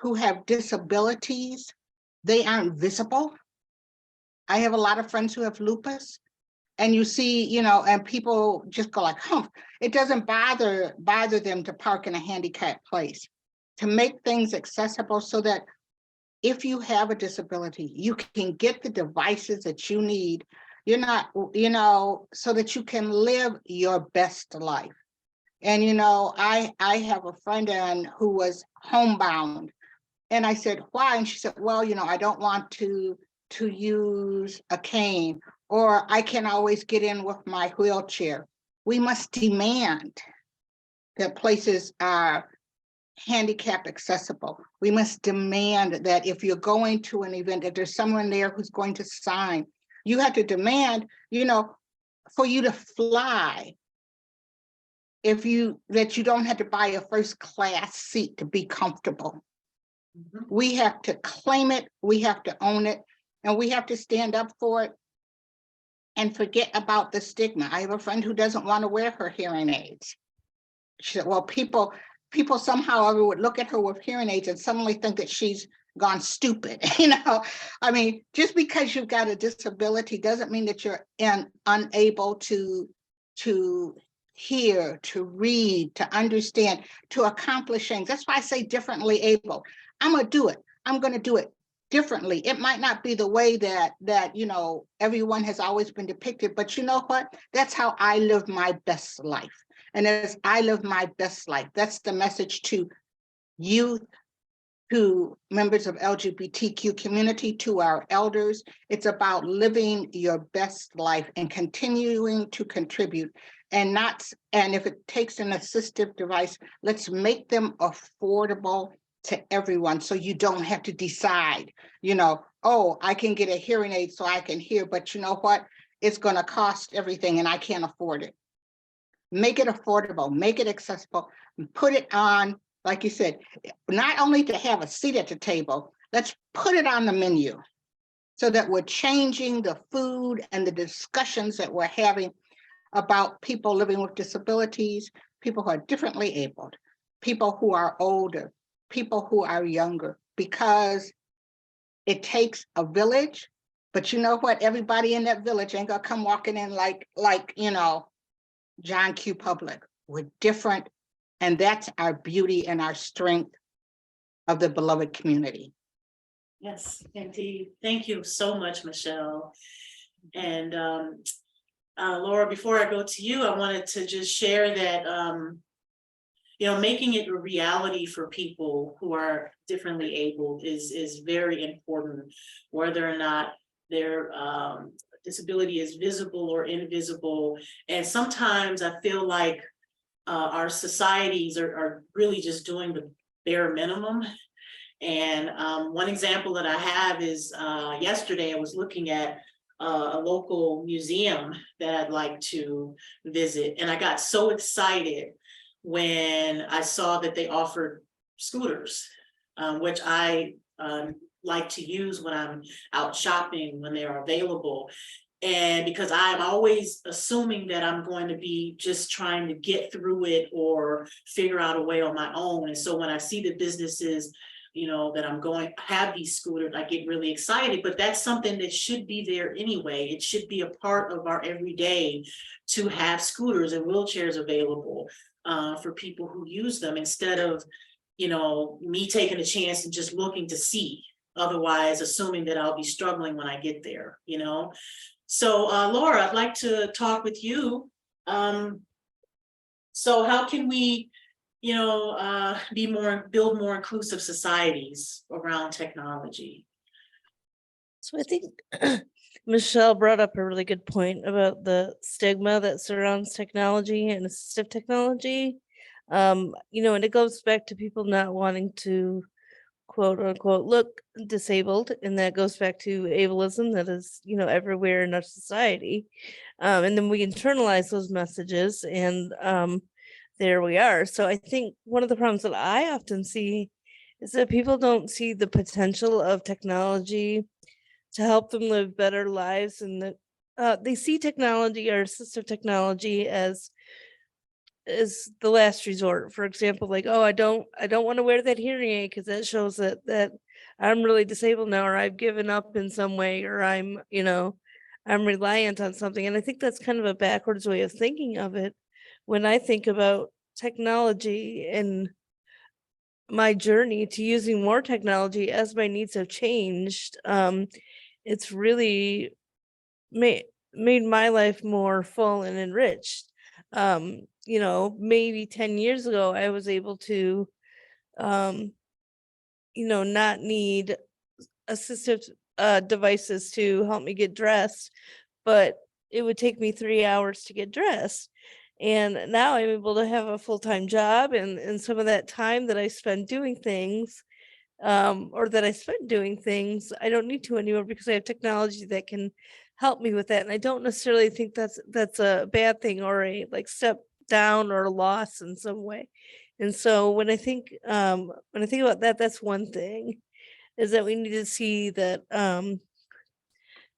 who have disabilities, they aren't visible. I have a lot of friends who have lupus, and you see, and people just go like, huh, it doesn't bother them to park in a handicapped place, to make things accessible so that if you have a disability, you can get the devices that you need. You're not, so that you can live your best life. And, I have a friend who was homebound, and I said, why? And she said, well, I don't want to use a cane, or I can always get in with my wheelchair. We must demand that places are handicap accessible. We must demand that if you're going to an event, that there's someone there who's going to sign. You have to demand, for you to fly, that you don't have to buy a first class seat to be comfortable. We have to claim it, we have to own it, and we have to stand up for it and forget about the stigma. I have a friend who doesn't want to wear her hearing aids. She said, well, people somehow ever would look at her with hearing aids and suddenly think that she's gone stupid. I mean, just because you've got a disability doesn't mean that you're unable to hear, to read, to understand, to accomplish things. That's why I say differently able. I'm gonna do it. I'm gonna do it differently. It might not be the way that everyone has always been depicted, but you know what? That's how I live my best life. And as I live my best life, that's the message to youth, to members of LGBTQ community, to our elders. It's about living your best life and continuing to contribute, and if it takes an assistive device, let's make them affordable to everyone, so you don't have to decide, oh, I can get a hearing aid so I can hear, but you know what? It's going to cost everything and I can't afford it. Make it affordable, make it accessible, and put it on, like you said, not only to have a seat at the table, let's put it on the menu so that we're changing the food and the discussions that we're having about people living with disabilities, people who are differently abled, people who are older, people who are younger, because it takes a village, but you know what? Everybody in that village ain't gonna come walking in like John Q. Public. We're different, and that's our beauty and our strength of the beloved community.
Yes, indeed. Thank you so much, Michelle. And Laura, before I go to you, I wanted to just share that making it a reality for people who are differently abled is very important, whether or not their disability is visible or invisible. And sometimes I feel like our societies are really just doing the bare minimum. And one example that I have is yesterday I was looking at a local museum that I'd like to visit. And I got so excited when I saw that they offered scooters which I like to use when I'm out shopping, when they're available. And because I'm always assuming that I'm going to be just trying to get through it or figure out a way on my own. And so when I see the businesses, you know, that I'm going have these scooters, I get really excited, but that's something that should be there anyway. It should be a part of our everyday to have scooters and wheelchairs available for people who use them, instead of, you know, me taking a chance and just looking to see, otherwise assuming that I'll be struggling when I get there, you know? So Laura, I'd like to talk with you. So how can we, you know, build more inclusive societies around technology?
So I think Michelle brought up a really good point about the stigma that surrounds technology and assistive technology. You know, and it goes back to people not wanting to quote unquote look disabled, and that goes back to ableism that is, you know, everywhere in our society. And then we internalize those messages, and there we are. So I think one of the problems that I often see is that people don't see the potential of technology to help them live better lives, and that they see technology or assistive technology as the last resort. For example, like, oh, I don't want to wear that hearing aid because that shows that I'm really disabled now, or I've given up in some way, or I'm, you know, I'm reliant on something. And I think that's kind of a backwards way of thinking of it. When I think about technology and my journey to using more technology as my needs have changed, it's really made my life more full and enriched. You know, maybe 10 years ago, I was able to, you know, not need assistive devices to help me get dressed, but it would take me 3 hours to get dressed. And now I'm able to have a full-time job, and some of that time that I spend doing things, or that I spent doing things, I don't need to anymore because I have technology that can help me with that. And I don't necessarily think that's a bad thing or a like step down or a loss in some way. And so when I think about that, that's one thing, is that we need to see that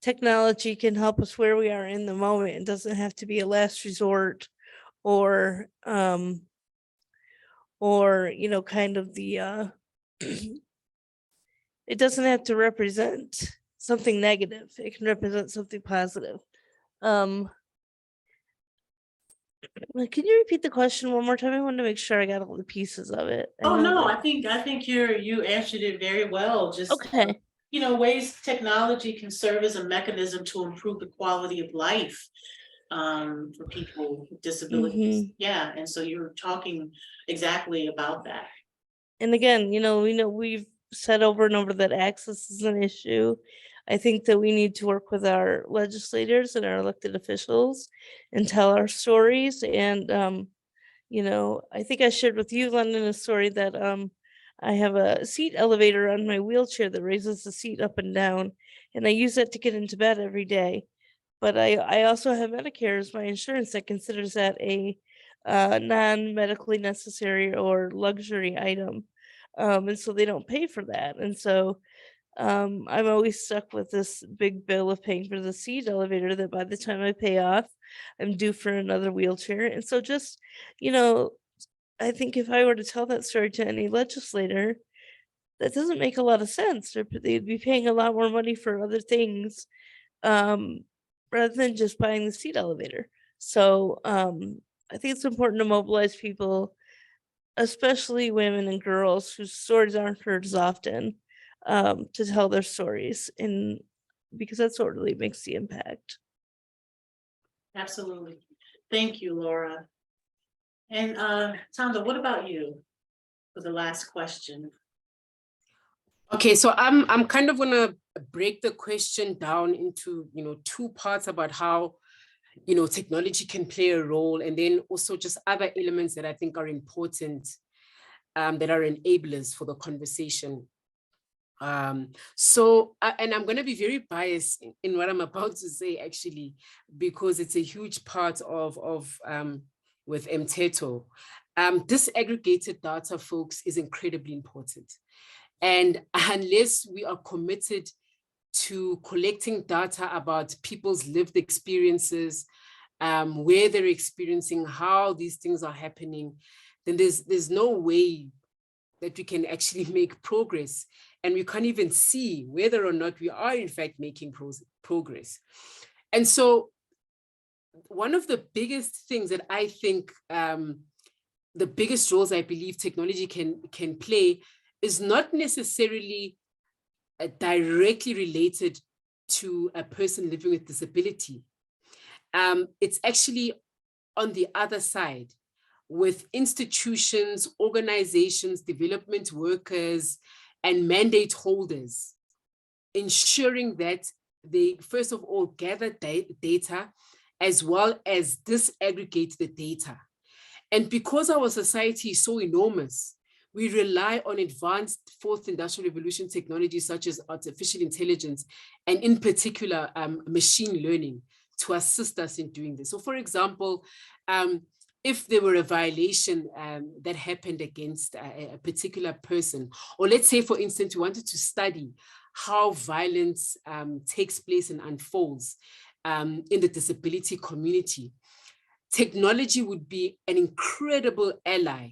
technology can help us where we are in the moment. It doesn't have to be a last resort, or you know, kind of the it doesn't have to represent something negative. It can represent something positive. Can you repeat the question one more time? I want to make sure I got all the pieces of it.
Oh, no, I think you answered it very well. Just
Okay.
you know, ways technology can serve as a mechanism to improve the quality of life for people with disabilities. Yeah, and so you're talking exactly about that.
And again, you know, we've said over and over that access is an issue. I think that we need to work with our legislators and our elected officials and tell our stories. And you know, I think I shared with you, London, a story that I have a seat elevator on my wheelchair that raises the seat up and down, and I use that to get into bed every day. But I also have Medicare as my insurance that considers that a non-medically necessary or luxury item. And so they don't pay for that. And so I'm always stuck with this big bill of paying for the seat elevator that by the time I pay off, I'm due for another wheelchair. And so just, you know, I think if I were to tell that story to any legislator, that doesn't make a lot of sense. They'd be paying a lot more money for other things, um, rather than just buying the seat elevator. So I think it's important to mobilize people, especially women and girls whose stories aren't heard as often, to tell their stories, and because that's what really makes the impact.
Absolutely. Thank you, Laura. And Thando, what about you for the last question?
Okay, so I'm kind of gonna break the question down into, you know, two parts about how, you know, technology can play a role, and then also just other elements that I think are important, that are enablers for the conversation. And I'm going to be very biased in what I'm about to say, actually, because it's a huge part of with Mteto. Disaggregated data, folks, is incredibly important. And unless we are committed to collecting data about people's lived experiences, where they're experiencing, how these things are happening, then there's no way that we can actually make progress. And we can't even see whether or not we are in fact making progress. And so one of the biggest things that I think, the biggest roles I believe technology can play is not necessarily directly related to a person living with disability. It's actually on the other side, with institutions, organizations, development workers, and mandate holders, ensuring that they, first of all, gather data as well as disaggregate the data. And because our society is so enormous, we rely on advanced fourth industrial revolution technologies such as artificial intelligence, and in particular, machine learning, to assist us in doing this. So for example, if there were a violation that happened against a particular person, or let's say, for instance, we wanted to study how violence takes place and unfolds in the disability community, technology would be an incredible ally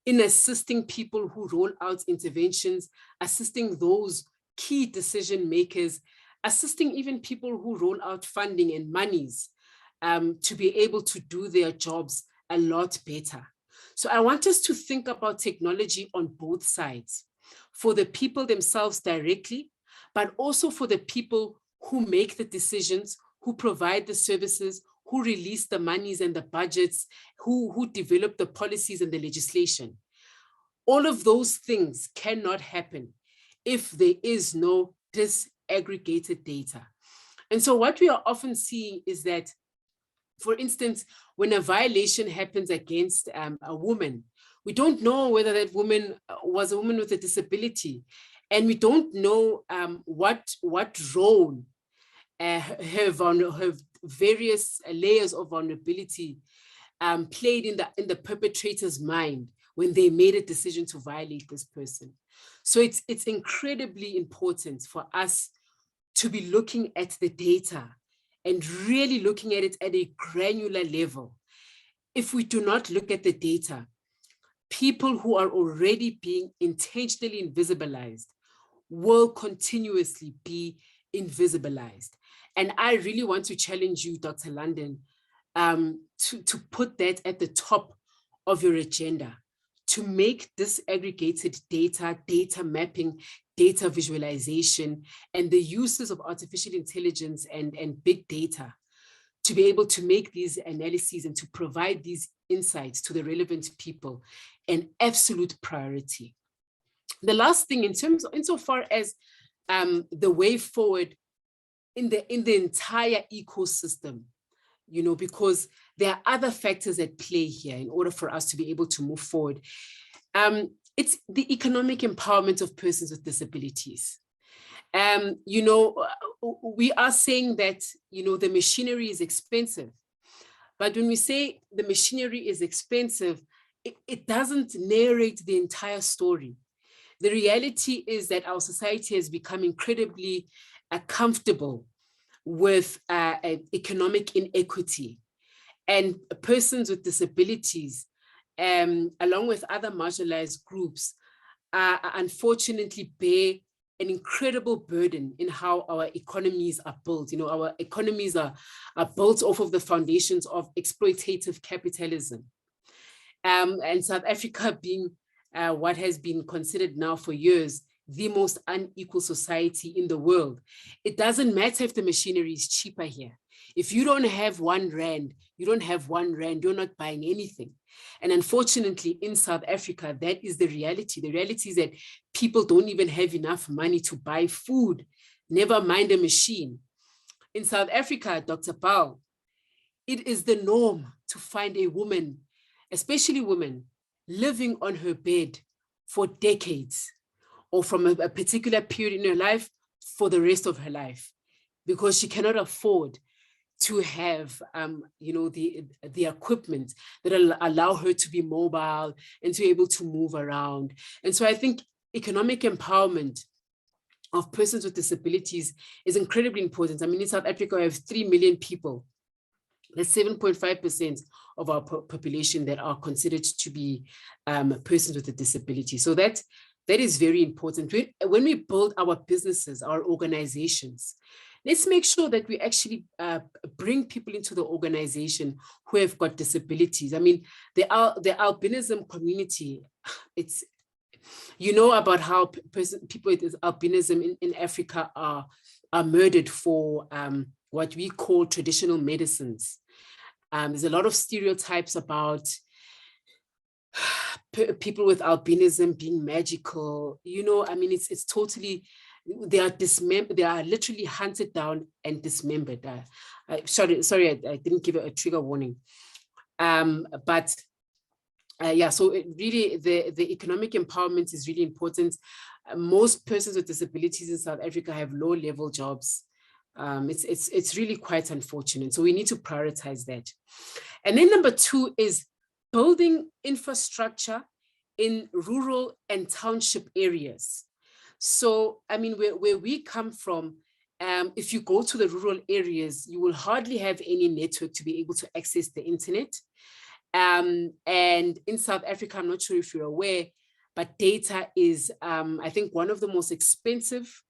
in assisting people who roll out interventions, assisting those key decision makers, assisting even people who roll out funding and monies to be able to do their jobs a lot better. So I want us to think about technology on both sides, for the people themselves directly, but also for the people who make the decisions, who provide the services, who release the monies and the budgets, who develop the policies and the legislation. All of those things cannot happen if there is no disaggregated data. And so what we are often seeing is that, for instance, when a violation happens against a woman, we don't know whether that woman was a woman with a disability, and we don't know what role her various layers of vulnerability played in the perpetrator's mind when they made a decision to violate this person. So it's incredibly important for us to be looking at the data and really looking at it at a granular level. If we do not look at the data, people who are already being intentionally invisibilized will continuously be invisibilized. And I really want to challenge you, Dr. London, to put that at the top of your agenda, to make disaggregated data, data mapping, data visualization, and the uses of artificial intelligence and big data to be able to make these analyses and to provide these insights to the relevant people an absolute priority. The last thing, insofar as the way forward in the entire ecosystem, you know, because there are other factors at play here in order for us to be able to move forward. It's the economic empowerment of persons with disabilities. You know, we are saying that, you know, the machinery is expensive, but when we say the machinery is expensive, it doesn't narrate the entire story. The reality is that our society has become incredibly comfortable with economic inequity, and persons with disabilities, along with other marginalized groups, unfortunately bear an incredible burden in how our economies are built. You know, our economies are built off of the foundations of exploitative capitalism. And South Africa being what has been considered now for years the most unequal society in the world. It doesn't matter if the machinery is cheaper here. If you don't have 1 rand, you don't have 1 rand, you're not buying anything. And unfortunately, in South Africa, that is the reality. The reality is that people don't even have enough money to buy food, never mind a machine. In South Africa, Dr. Paul, it is the norm to find a woman, especially women, living on her bed for decades, or from a particular period in her life for the rest of her life, because she cannot afford to have you know, the equipment that allow her to be mobile and to be able to move around. And so I think economic empowerment of persons with disabilities is incredibly important. I mean, in South Africa, we have 3 million people. That's 7.5% of our population that are considered to be persons with a disability. So that is very important. When we build our businesses, our organizations, let's make sure that we actually bring people into the organization who have got disabilities. I mean, the albinism community, it's, you know about how people with albinism in Africa are murdered for what we call traditional medicines. There's a lot of stereotypes about people with albinism being magical. You know, I mean, it's totally, they are literally hunted down and dismembered. Sorry, I didn't give a trigger warning. Yeah, so really the economic empowerment is really important. Most persons with disabilities in South Africa have low-level jobs. It's really quite unfortunate. So we need to prioritize that. And then number 2 is building infrastructure in rural and township areas. So, I mean, where we come from, if you go to the rural areas, you will hardly have any network to be able to access the internet. And in South Africa, I'm not sure if you're aware, but data is, I think, one of the most expensive,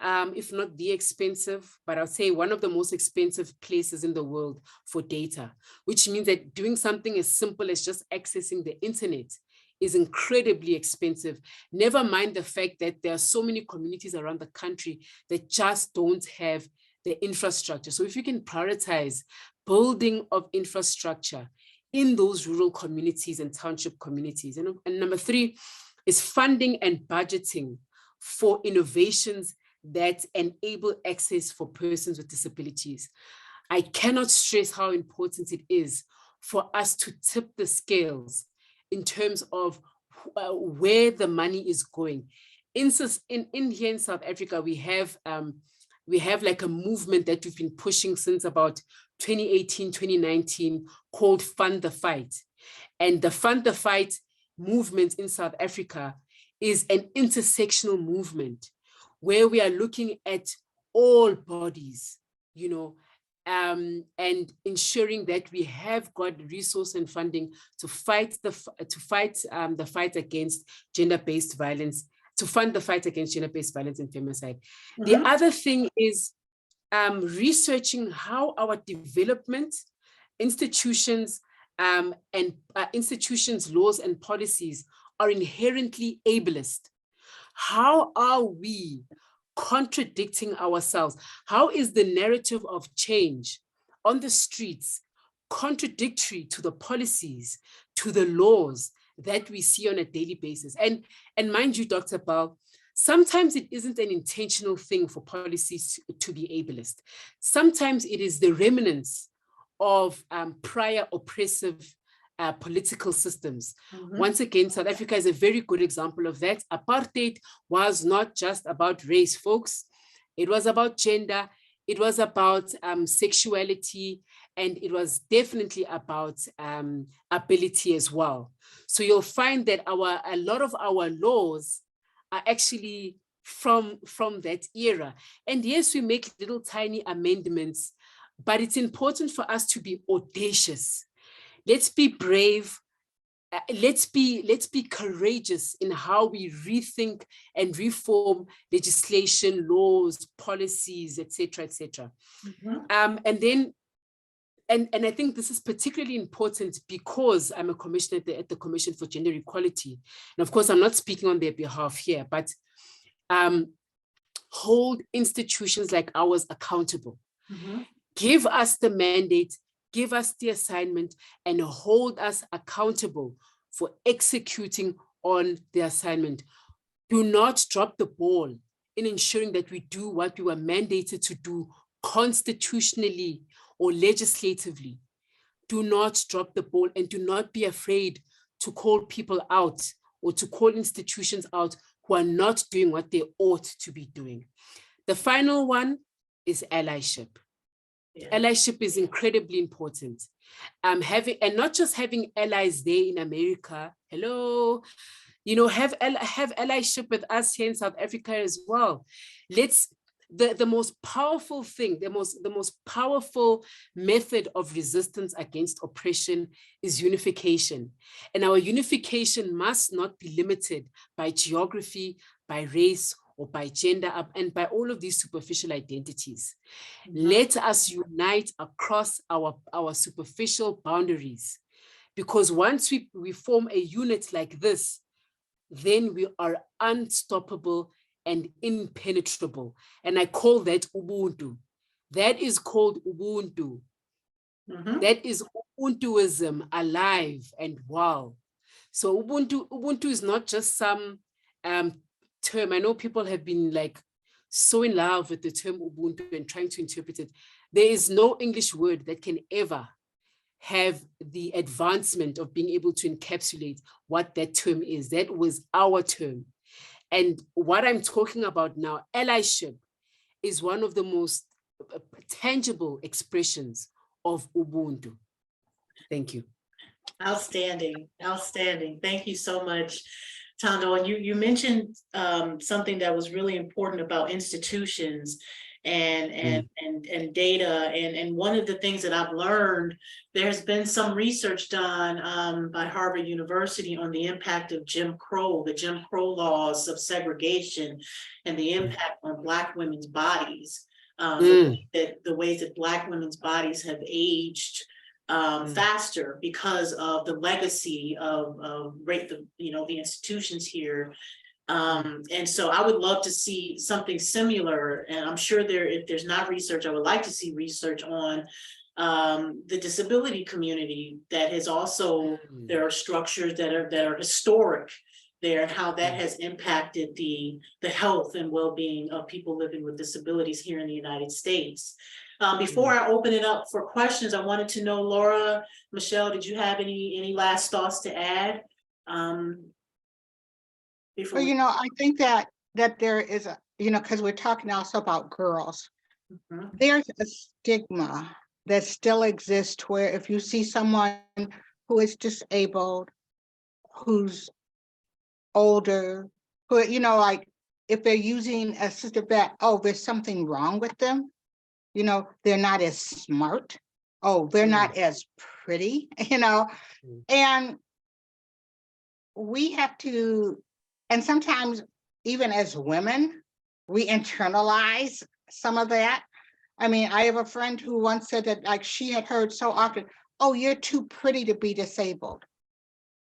if not the expensive, but I'll say one of the most expensive places in the world for data, which means that doing something as simple as just accessing the internet is incredibly expensive. Never mind the fact that there are so many communities around the country that just don't have the infrastructure. So if you can prioritize building of infrastructure in those rural communities and township communities. And number 3 is funding and budgeting for innovations that enable access for persons with disabilities. I cannot stress how important it is for us to tip the scales in terms of where the money is going. In here in South Africa, we have like a movement that we've been pushing since about 2018, 2019, called Fund the Fight. And the Fund the Fight movement in South Africa is an intersectional movement where we are looking at all bodies, you know, and ensuring that we have got resource and funding to fight the fight against gender-based violence, to fund the fight against gender-based violence and femicide. The other thing is researching how our development institutions and institutions, laws and policies are inherently ableist. How are we contradicting ourselves? How is the narrative of change on the streets contradictory to the policies, to the laws that we see on a daily basis? And mind you, Dr. Bal, sometimes it isn't an intentional thing for policies to be ableist. Sometimes it is the remnants of prior oppressive political systems. Once again, South Africa is a very good example of that. Apartheid was not just about race, folks. It was about gender, it was about sexuality, and it was definitely about ability as well. So you'll find that a lot of our laws are actually from that era. And yes, we make little tiny amendments, but it's important for us to be audacious. Let's be brave. Let's be courageous in how we rethink and reform legislation, laws, policies, etc., etc. And I think this is particularly important because I'm a commissioner at the Commission for Gender Equality. And of course, I'm not speaking on their behalf here, but hold institutions like ours accountable. Give us the mandate, give us the assignment, and hold us accountable for executing on the assignment. Do not drop the ball in ensuring that we do what we were mandated to do constitutionally or legislatively. Do not drop the ball, and do not be afraid to call people out or to call institutions out who are not doing what they ought to be doing. The final one is allyship. Allyship is incredibly important. And not just having allies there in America, hello, have allyship with us here in South Africa as well. The most powerful thing, the most powerful method of resistance against oppression is unification. And our unification must not be limited by geography, by race, or by gender, and by all of these superficial identities. Let us unite across our superficial boundaries, because once we form a unit like this, then we are unstoppable and impenetrable. And I call that Ubuntu. That is called Ubuntu. That is Ubuntuism alive and well. So Ubuntu is not just some term. I know people have been like so in love with the term Ubuntu and trying to interpret it. There is no English word that can ever have the advancement of being able to encapsulate what that term is. That was our term. And what I'm talking about now, allyship, is one of the most tangible expressions of Ubuntu. Thank you.
Outstanding, outstanding. Thank you so much, Thando. And you mentioned something that was really important about institutions and data. And one of the things that I've learned, there's been some research done by Harvard University on the impact of Jim Crow, the Jim Crow laws of segregation, and the impact on Black women's bodies, the ways that Black women's bodies have aged faster because of the legacy of the institutions here. And so I would love to see something similar, and I'm sure if there's not research, I would like to see research on the disability community that has also, there are structures that are historic there, and how that has impacted the health and well-being of people living with disabilities here in the United States. Before I open it up for questions, I wanted to know, Laura, Michelle, did you have any last thoughts to add?
Well, I think that there is a, because we're talking also about girls, there's a stigma that still exists where if you see someone who is disabled, who's older, who, like if they're using assistive vet, oh, there's something wrong with them. They're not as smart. Oh, they're not as pretty, and we have to, and sometimes even as women, we internalize some of that. I mean, I have a friend who once said that, like, she had heard so often, oh, you're too pretty to be disabled,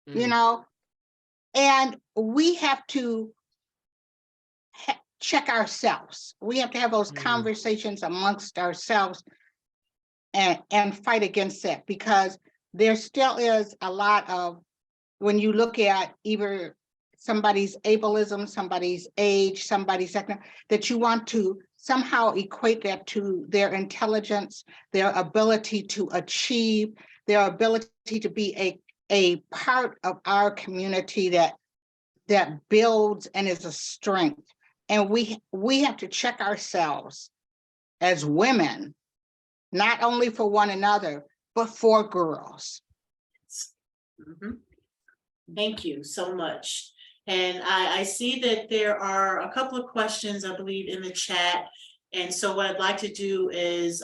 and we have to check ourselves. We have to have those conversations amongst ourselves and fight against that, because there still is a lot of, when you look at either somebody's ableism, somebody's age, somebody's that you want to somehow equate that to their intelligence, their ability to achieve, their ability to be a part of our community that builds and is a strength. And we have to check ourselves as women, not only for one another, but for girls.
Thank you so much. And I see that there are a couple of questions, I believe, in the chat. And so what I'd like to do is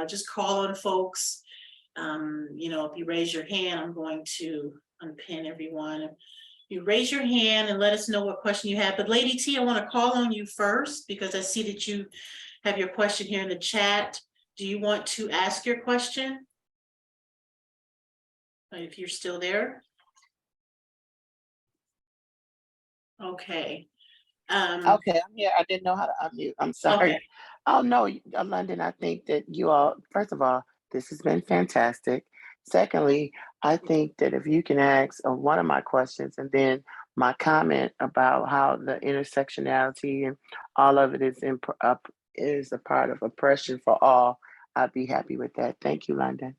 just call on folks. If you raise your hand, I'm going to unpin everyone. You raise your hand and let us know what question you have. But Lady T, I want to call on you first because I see that you have your question here in the chat. Do you want to ask your question? If you're still there. Okay.
Okay, I'm here. I didn't know how to unmute. I'm sorry.
Okay.
Oh, no, London, I think that you all, first of all, this has been fantastic. Secondly, I think that if you can ask one of my questions and then my comment about how the intersectionality and all of it is a part of oppression for all, I'd be happy with that. Thank you, London.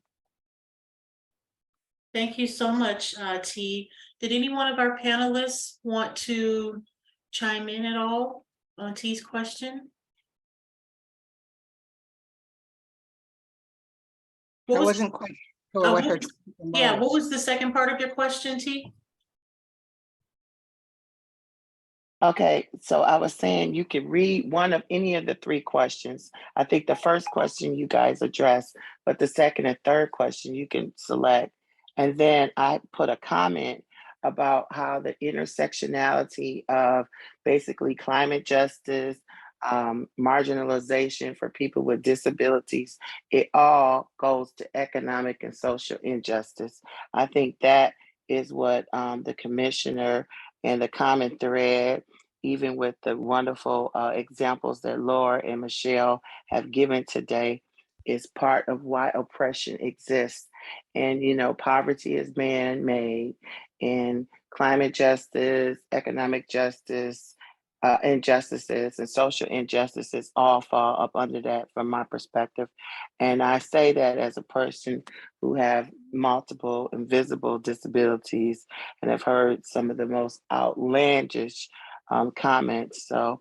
Thank you so much, T. Did any one of our panelists want to chime in at all on T's question?
I wasn't quite sure what her.
Yeah, what was the second part of your question, T?
Okay, so I was saying you could read one of any of the three questions. I think the first question you guys addressed, but the second and third question you can select. And then I put a comment about how the intersectionality of basically climate justice, marginalization for people with disabilities, it all goes to economic and social injustice. I think that is what the commissioner and the common thread, even with the wonderful examples that Laura and Michelle have given today, is part of why oppression exists. And, you know, poverty is man-made, and climate justice, economic justice, injustices and social injustices all fall up under that from my perspective. And I say that as a person who have multiple invisible disabilities and have heard some of the most outlandish comments. So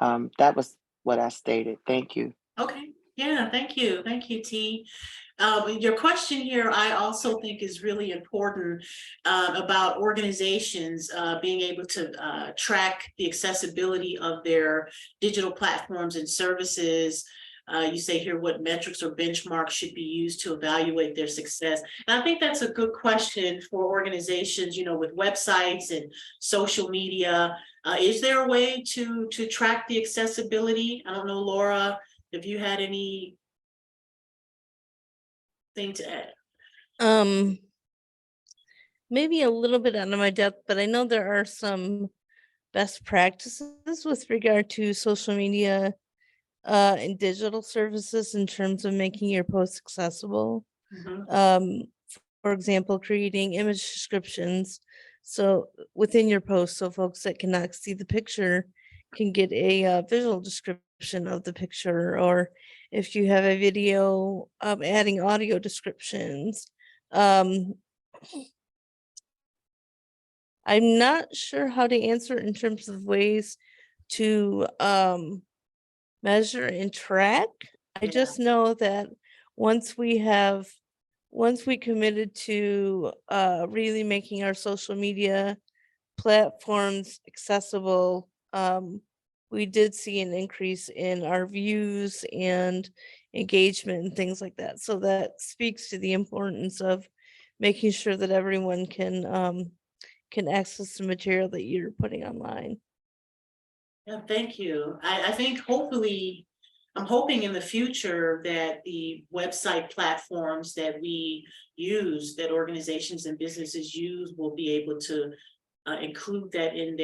that was what I stated. Thank you.
Okay, yeah, thank you. Thank you, T. Your question here, I also think is really important about organizations being able to track the accessibility of their digital platforms and services. You say here what metrics or benchmarks should be used to evaluate their success. And I think that's a good question for organizations, you know, with websites and social media. Is there a way to track the accessibility? I don't know, Laura, if you had any thing to add.
Maybe a little bit out of my depth, but I know there are some best practices with regard to social media and digital services in terms of making your posts accessible. For example, creating image descriptions so within your post, so folks that cannot see the picture can get a visual description of the picture, or if you have a video, adding audio descriptions. I'm not sure how to answer in terms of ways to measure and track. I just know that once we committed to really making our social media platforms accessible, we did see an increase in our views and engagement and things like that. So that speaks to the importance of making sure that everyone can access the material that you're putting online.
Yeah, thank you. I think hopefully, I'm hoping in the future that the website platforms that we use, that organizations and businesses use, will be able to include that in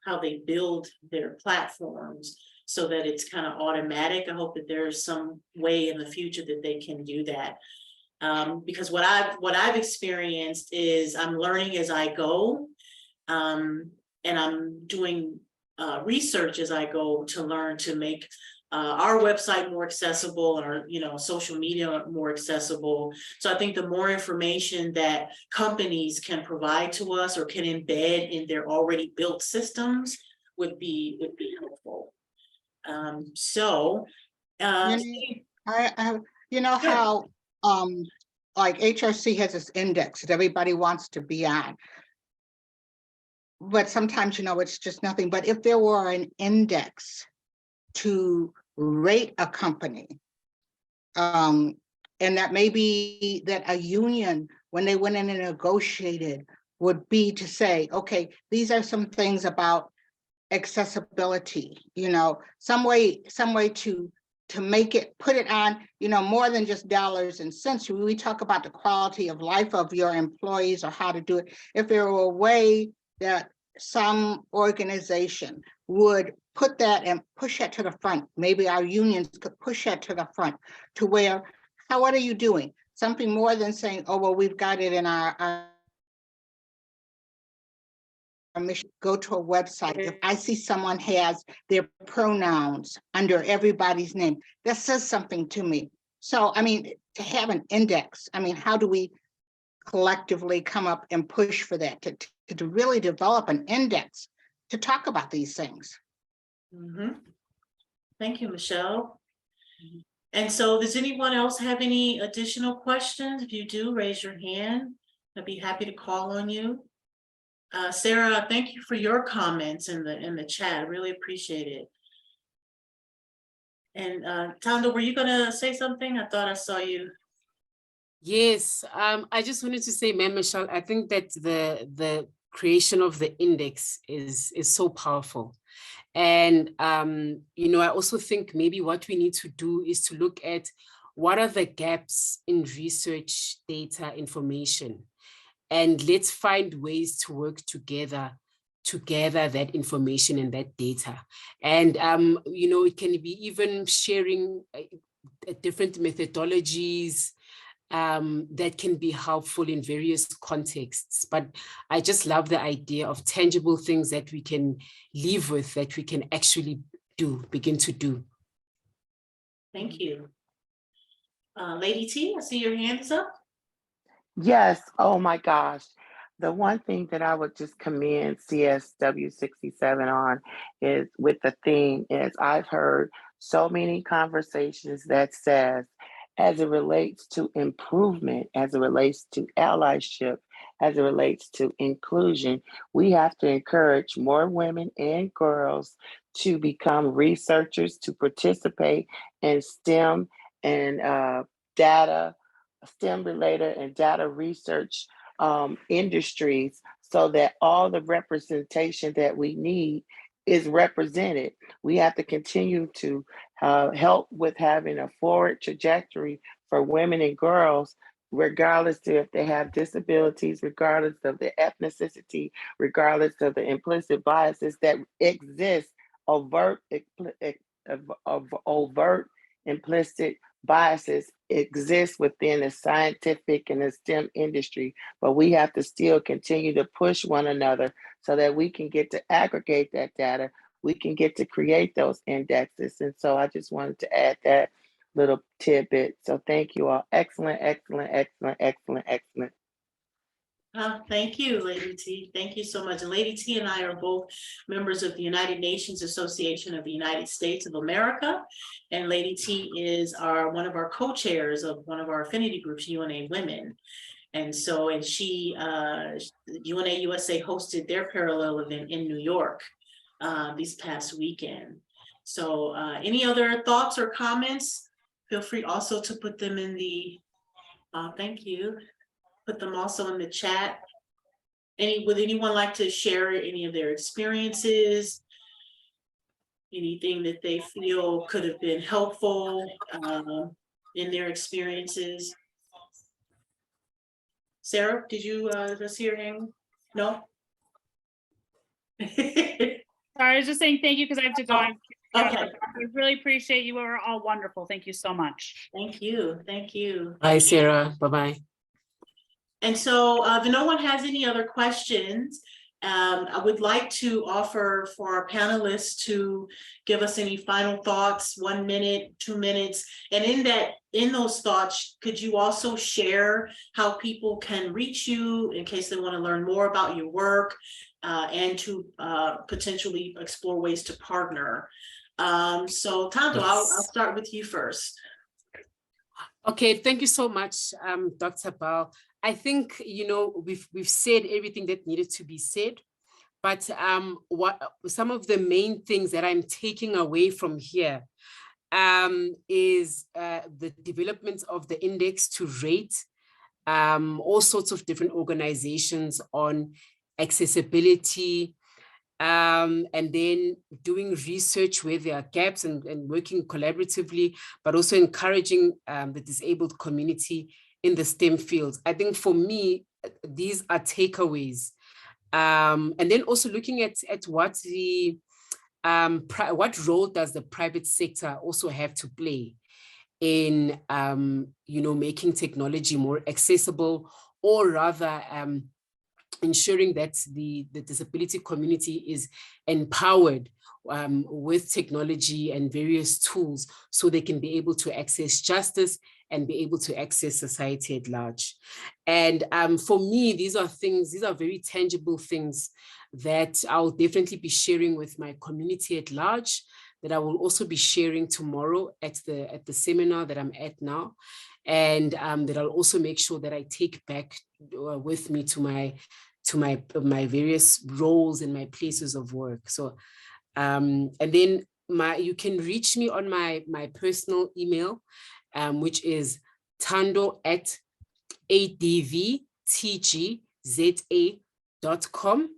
how they build their platforms so that it's kind of automatic. I hope that there's some way in the future that they can do that. Because what I've experienced is I'm learning as I go, and I'm doing research as I go to learn to make our website more accessible and our, you know, social media more accessible. So I think the more information that companies can provide to us or can embed in their already built systems would be helpful.
You know how like HRC has this index that everybody wants to be on. But sometimes, you know, it's just nothing. But if there were an index to rate a company, and that maybe that a union, when they went in and negotiated, would be to say, okay, these are some things about accessibility, you know, some way to make it, put it on, you know, more than just dollars and cents. We talk about the quality of life of your employees or how to do it. If there were a way that some organization would put that and push that to the front, maybe our unions could push that to the front to where, what are you doing? Something more than saying, oh, well, we've got it in our mission. Go to a website. If I see someone has their pronouns under everybody's name, that says something to me. So, I mean, to have an index, I mean, how do we collectively come up and push for that, to really develop an index to talk about these things?
Thank you, Michelle. And so does anyone else have any additional questions? If you do, raise your hand. I'd be happy to call on you. Sarah, thank you for your comments in the chat. I really appreciate it. And Thando, were you gonna say something? I thought I saw you.
Yes, I just wanted to say, Ma'am Michelle, I think that the creation of the index is so powerful. And, you know, I also think maybe what we need to do is to look at what are the gaps in research data information, and let's find ways to work together to gather that information and that data. And, you know, it can be even sharing different methodologies that can be helpful in various contexts. But I just love the idea of tangible things that we can live with, that we can actually begin to do.
Thank you. Lady T, I see your hand is up.
Yes, oh my gosh. The one thing that I would just commend CSW 67 on is with the theme is I've heard so many conversations that says, as it relates to improvement, as it relates to allyship, as it relates to inclusion, we have to encourage more women and girls to become researchers, to participate in STEM and data, STEM related and data research industries, so that all the representation that we need is represented. We have to continue to help with having a forward trajectory for women and girls, regardless of if they have disabilities, regardless of the ethnicity, regardless of the implicit biases that exist, overt implicit biases exist within the scientific and the STEM industry, but we have to still continue to push one another so that we can get to aggregate that data, we can get to create those indexes. And so I just wanted to add that little tidbit. So thank you all. Excellent, excellent, excellent, excellent, excellent.
Thank you, Lady T. Thank you so much. And Lady T and I are both members of the United Nations Association of the United States of America. And Lady T is one of our co-chairs of one of our affinity groups, UNA Women. And so, and she, UNA USA hosted their parallel event in New York this past weekend. So any other thoughts or comments? Feel free also to put them in the, thank you. Put them also in the chat. Would anyone like to share any of their experiences? Anything that they feel could have been helpful in their experiences? Sarah, did you just hear him? No?
Sorry, I was just saying thank you because I have to go.
Okay.
I really appreciate you. We're all wonderful. Thank you so much.
Thank you. Thank you.
Bye, Sarah. Bye-bye.
And so if no one has any other questions, I would like to offer for our panelists to give us any final thoughts, 1 minute, 2 minutes. And in those thoughts, could you also share how people can reach you in case they want to learn more about your work and to potentially explore ways to partner? So Thando, I'll start with you first.
Okay, thank you so much, Dr. Bal. I think, you know, we've said everything that needed to be said, but what some of the main things that I'm taking away from here is the development of the index to rate all sorts of different organizations on accessibility, and then doing research where there are gaps and working collaboratively, but also encouraging the disabled community in the STEM fields. I think for me, these are takeaways. And then also looking at what what role does the private sector also have to play in, you know, making technology more accessible, or rather ensuring that the disability community is empowered with technology and various tools so they can be able to access justice and be able to access society at large. And for me, these are very tangible things that I'll definitely be sharing with my community at large, that I will also be sharing tomorrow at the seminar that I'm at now. And that I'll also make sure that I take back with me to to my various roles and my places of work. So, and then you can reach me on my personal email, which is thando@advtgza.com.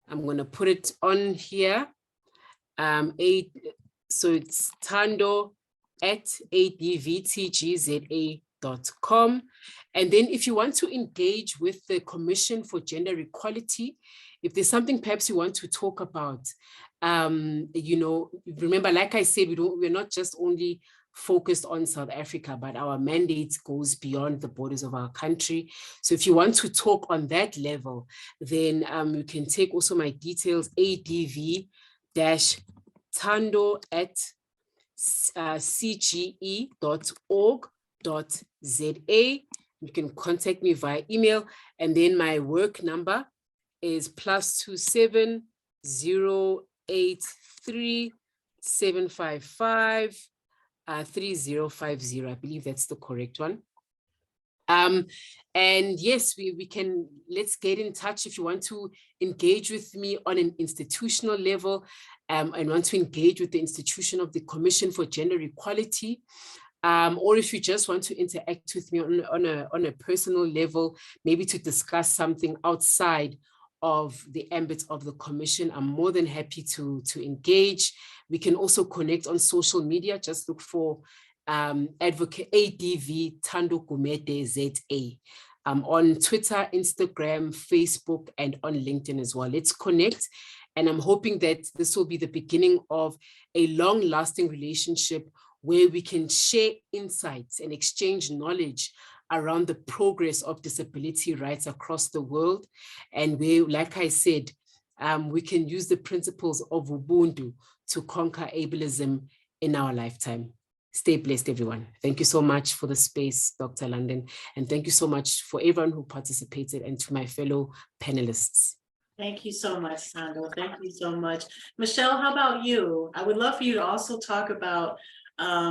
I'm going to put it on here. So it's thando@advtgza.com. And then if you want to engage with the Commission for Gender Equality, if there's something perhaps you want to talk about, you know, remember, like I said, we're not just only focused on South Africa, but our mandate goes beyond the borders of our country. So if you want to talk on that level, then you can take also my details, adv-thando@cge.org.za. You can contact me via email, and then my work number is +27 083 755 3050. I believe that's the correct one. And yes, we can, let's get in touch if you want to engage with me on an institutional level, and want to engage with the institution of the Commission for Gender Equality. Or if you just want to interact with me on a personal level, maybe to discuss something outside of the ambit of the commission, I'm more than happy to engage. We can also connect on social media. Just look for advocate ADV Thando Gumede ZA. On Twitter, Instagram, Facebook, and on LinkedIn as well. Let's connect. And I'm hoping that this will be the beginning of a long-lasting relationship where we can share insights and exchange knowledge around the progress of disability rights across the world. And where, like I said, we can use the principles of Ubuntu to conquer ableism in our lifetime. Stay blessed, everyone. Thank you so much for the space, Dr. London. And thank you so much for everyone who participated, and to my fellow panelists.
Thank you so much, Thando. Thank you so much. Michelle, how about you? I would love for you to also talk about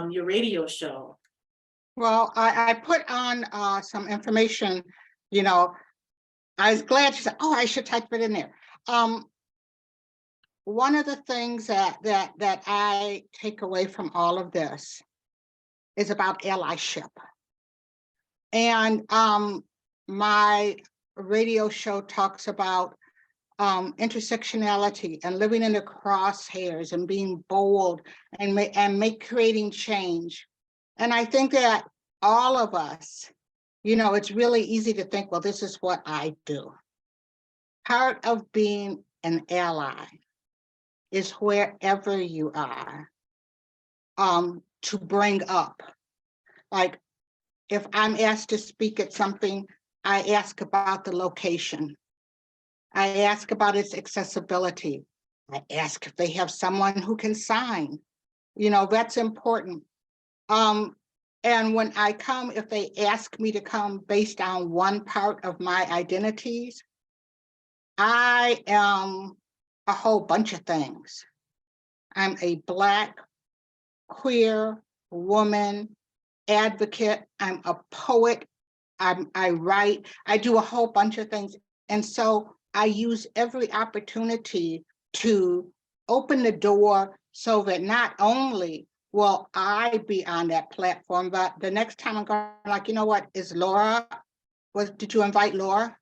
your radio show.
Well, I put on some information, you know, I was glad you said, oh, I should type it in there. One of the things that I take away from all of this is about allyship. And my radio show talks about intersectionality and living in the crosshairs and being bold and creating change. And I think that all of us, you know, it's really easy to think, well, this is what I do. Part of being an ally is wherever you are, to bring up. Like, if I'm asked to speak at something, I ask about the location. I ask about its accessibility. I ask if they have someone who can sign. You know, that's important. And when I come, if they ask me to come based on one part of my identities, I am a whole bunch of things. I'm a Black, queer, woman, advocate. I'm a poet. I write. I do a whole bunch of things. And so I use every opportunity to open the door so that not only will I be on that platform, but the next time I'm going, like, you know what, is Laura, did you invite Laura?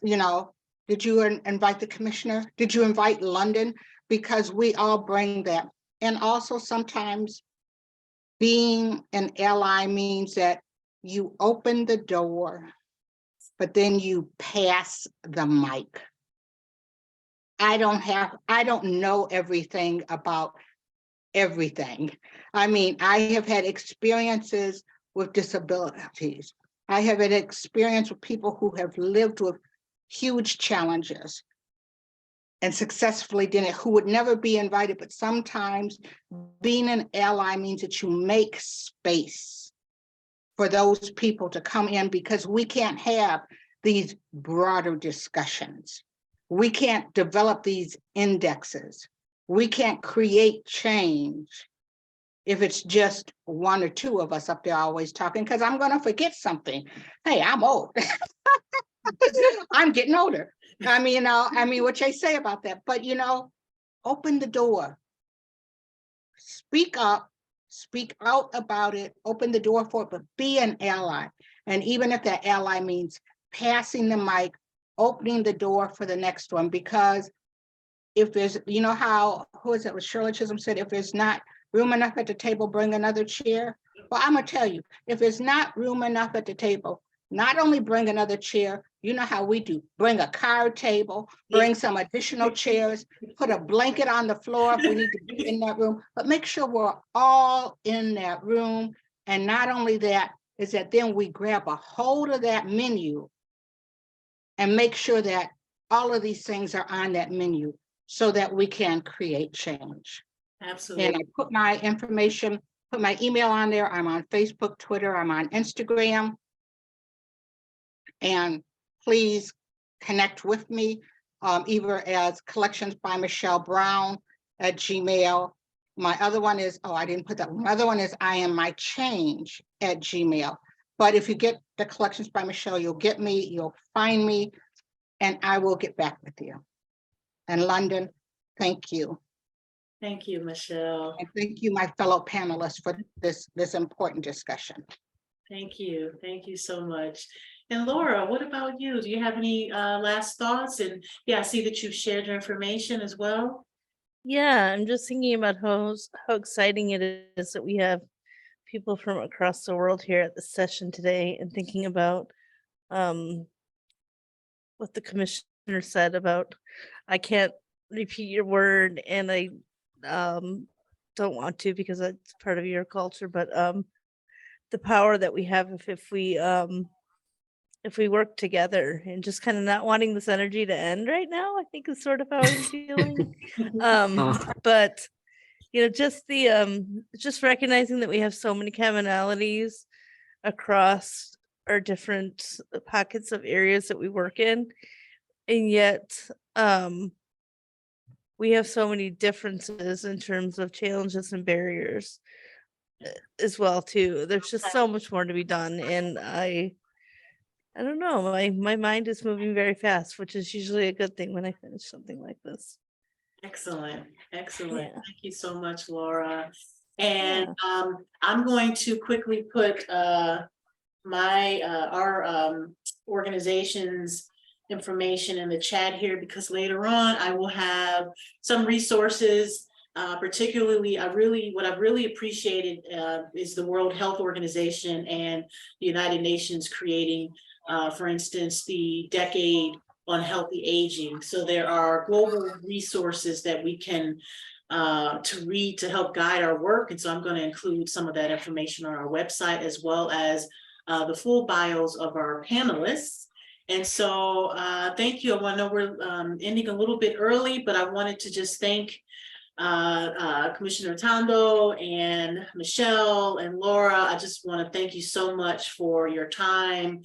You know, did you invite the commissioner? Did you invite London? Because we all bring that. And also sometimes being an ally means that you open the door, but then you pass the mic. I don't know everything about everything. I mean, I have had experiences with disabilities. I have had experience with people who have lived with huge challenges and successfully did it, who would never be invited. But sometimes being an ally means that you make space for those people to come in, because we can't have these broader discussions. We can't develop these indexes. We can't create change if it's just one or two of us up there always talking, because I'm going to forget something. Hey, I'm old. I'm getting older. I mean, what I say about that, but open the door. Speak up, speak out about it, open the door for it, but be an ally. And even if that ally means passing the mic, opening the door for the next one, because if there's, how, who is it, Shirley Chisholm said, if there's not room enough at the table, bring another chair. Well, I'm gonna tell you, if there's not room enough at the table, not only bring another chair, you know how we do, bring a card table, bring some additional chairs, put a blanket on the floor if we need to be in that room, but make sure we're all in that room. And not only that, is that then we grab a hold of that menu and make sure that all of these things are on that menu so that we can create change.
Absolutely.
And I put my information, put my email on there. I'm on Facebook, Twitter, I'm on Instagram. And please connect with me, either as collectionsbymichellebrown@gmail. My other one is, I didn't put that one. My other one is IamMyChange@gmail. But if you get the Collections by Michelle, you'll get me, you'll find me, and I will get back with you. And London, thank you.
Thank you, Michelle.
And thank you, my fellow panelists, for this important discussion.
Thank you. Thank you so much. And Laura, what about you? Do you have any last thoughts? And yeah, I see that you've shared your information as well.
Yeah, I'm just thinking about how exciting it is that we have people from across the world here at the session today, and thinking about what the commissioner said about, I can't repeat your word, and I don't want to because it's part of your culture, but the power that we have if we work together, and just kind of not wanting this energy to end right now, I think is sort of how I'm feeling. But just just recognizing that we have so many commonalities across our different pockets of areas that we work in, and yet we have so many differences in terms of challenges and barriers as well too. There's just so much more to be done, and I don't know, my mind is moving very fast, which is usually a good thing when I finish something like this.
Excellent. Excellent. Yeah. Thank you so much, Laura. And I'm going to quickly put our organization's information in the chat here, because later on I will have some resources. Particularly, what I've really appreciated is the World Health Organization and the United Nations creating, for instance, the Decade on Healthy Aging. So there are global resources that we can to read to help guide our work. And so I'm going to include some of that information on our website, as well as the full bios of our panelists. And so thank you. I know we're ending a little bit early, but I wanted to just thank Commissioner Thando and Michelle and Laura. I just want to thank you so much for your time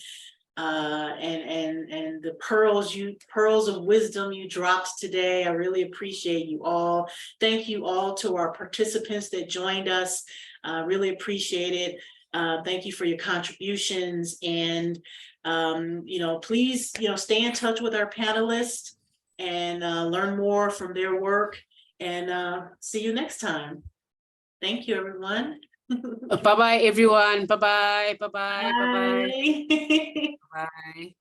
and the pearls of wisdom you dropped today. I really appreciate you all. Thank you all to our participants that joined us. Really appreciate it. Thank you for your contributions, and please stay in touch with our panelists and learn more from their work, and see you next time. Thank you, everyone.
Bye-bye, everyone. Bye-bye. Bye-bye. Bye-bye.
Bye.
Bye.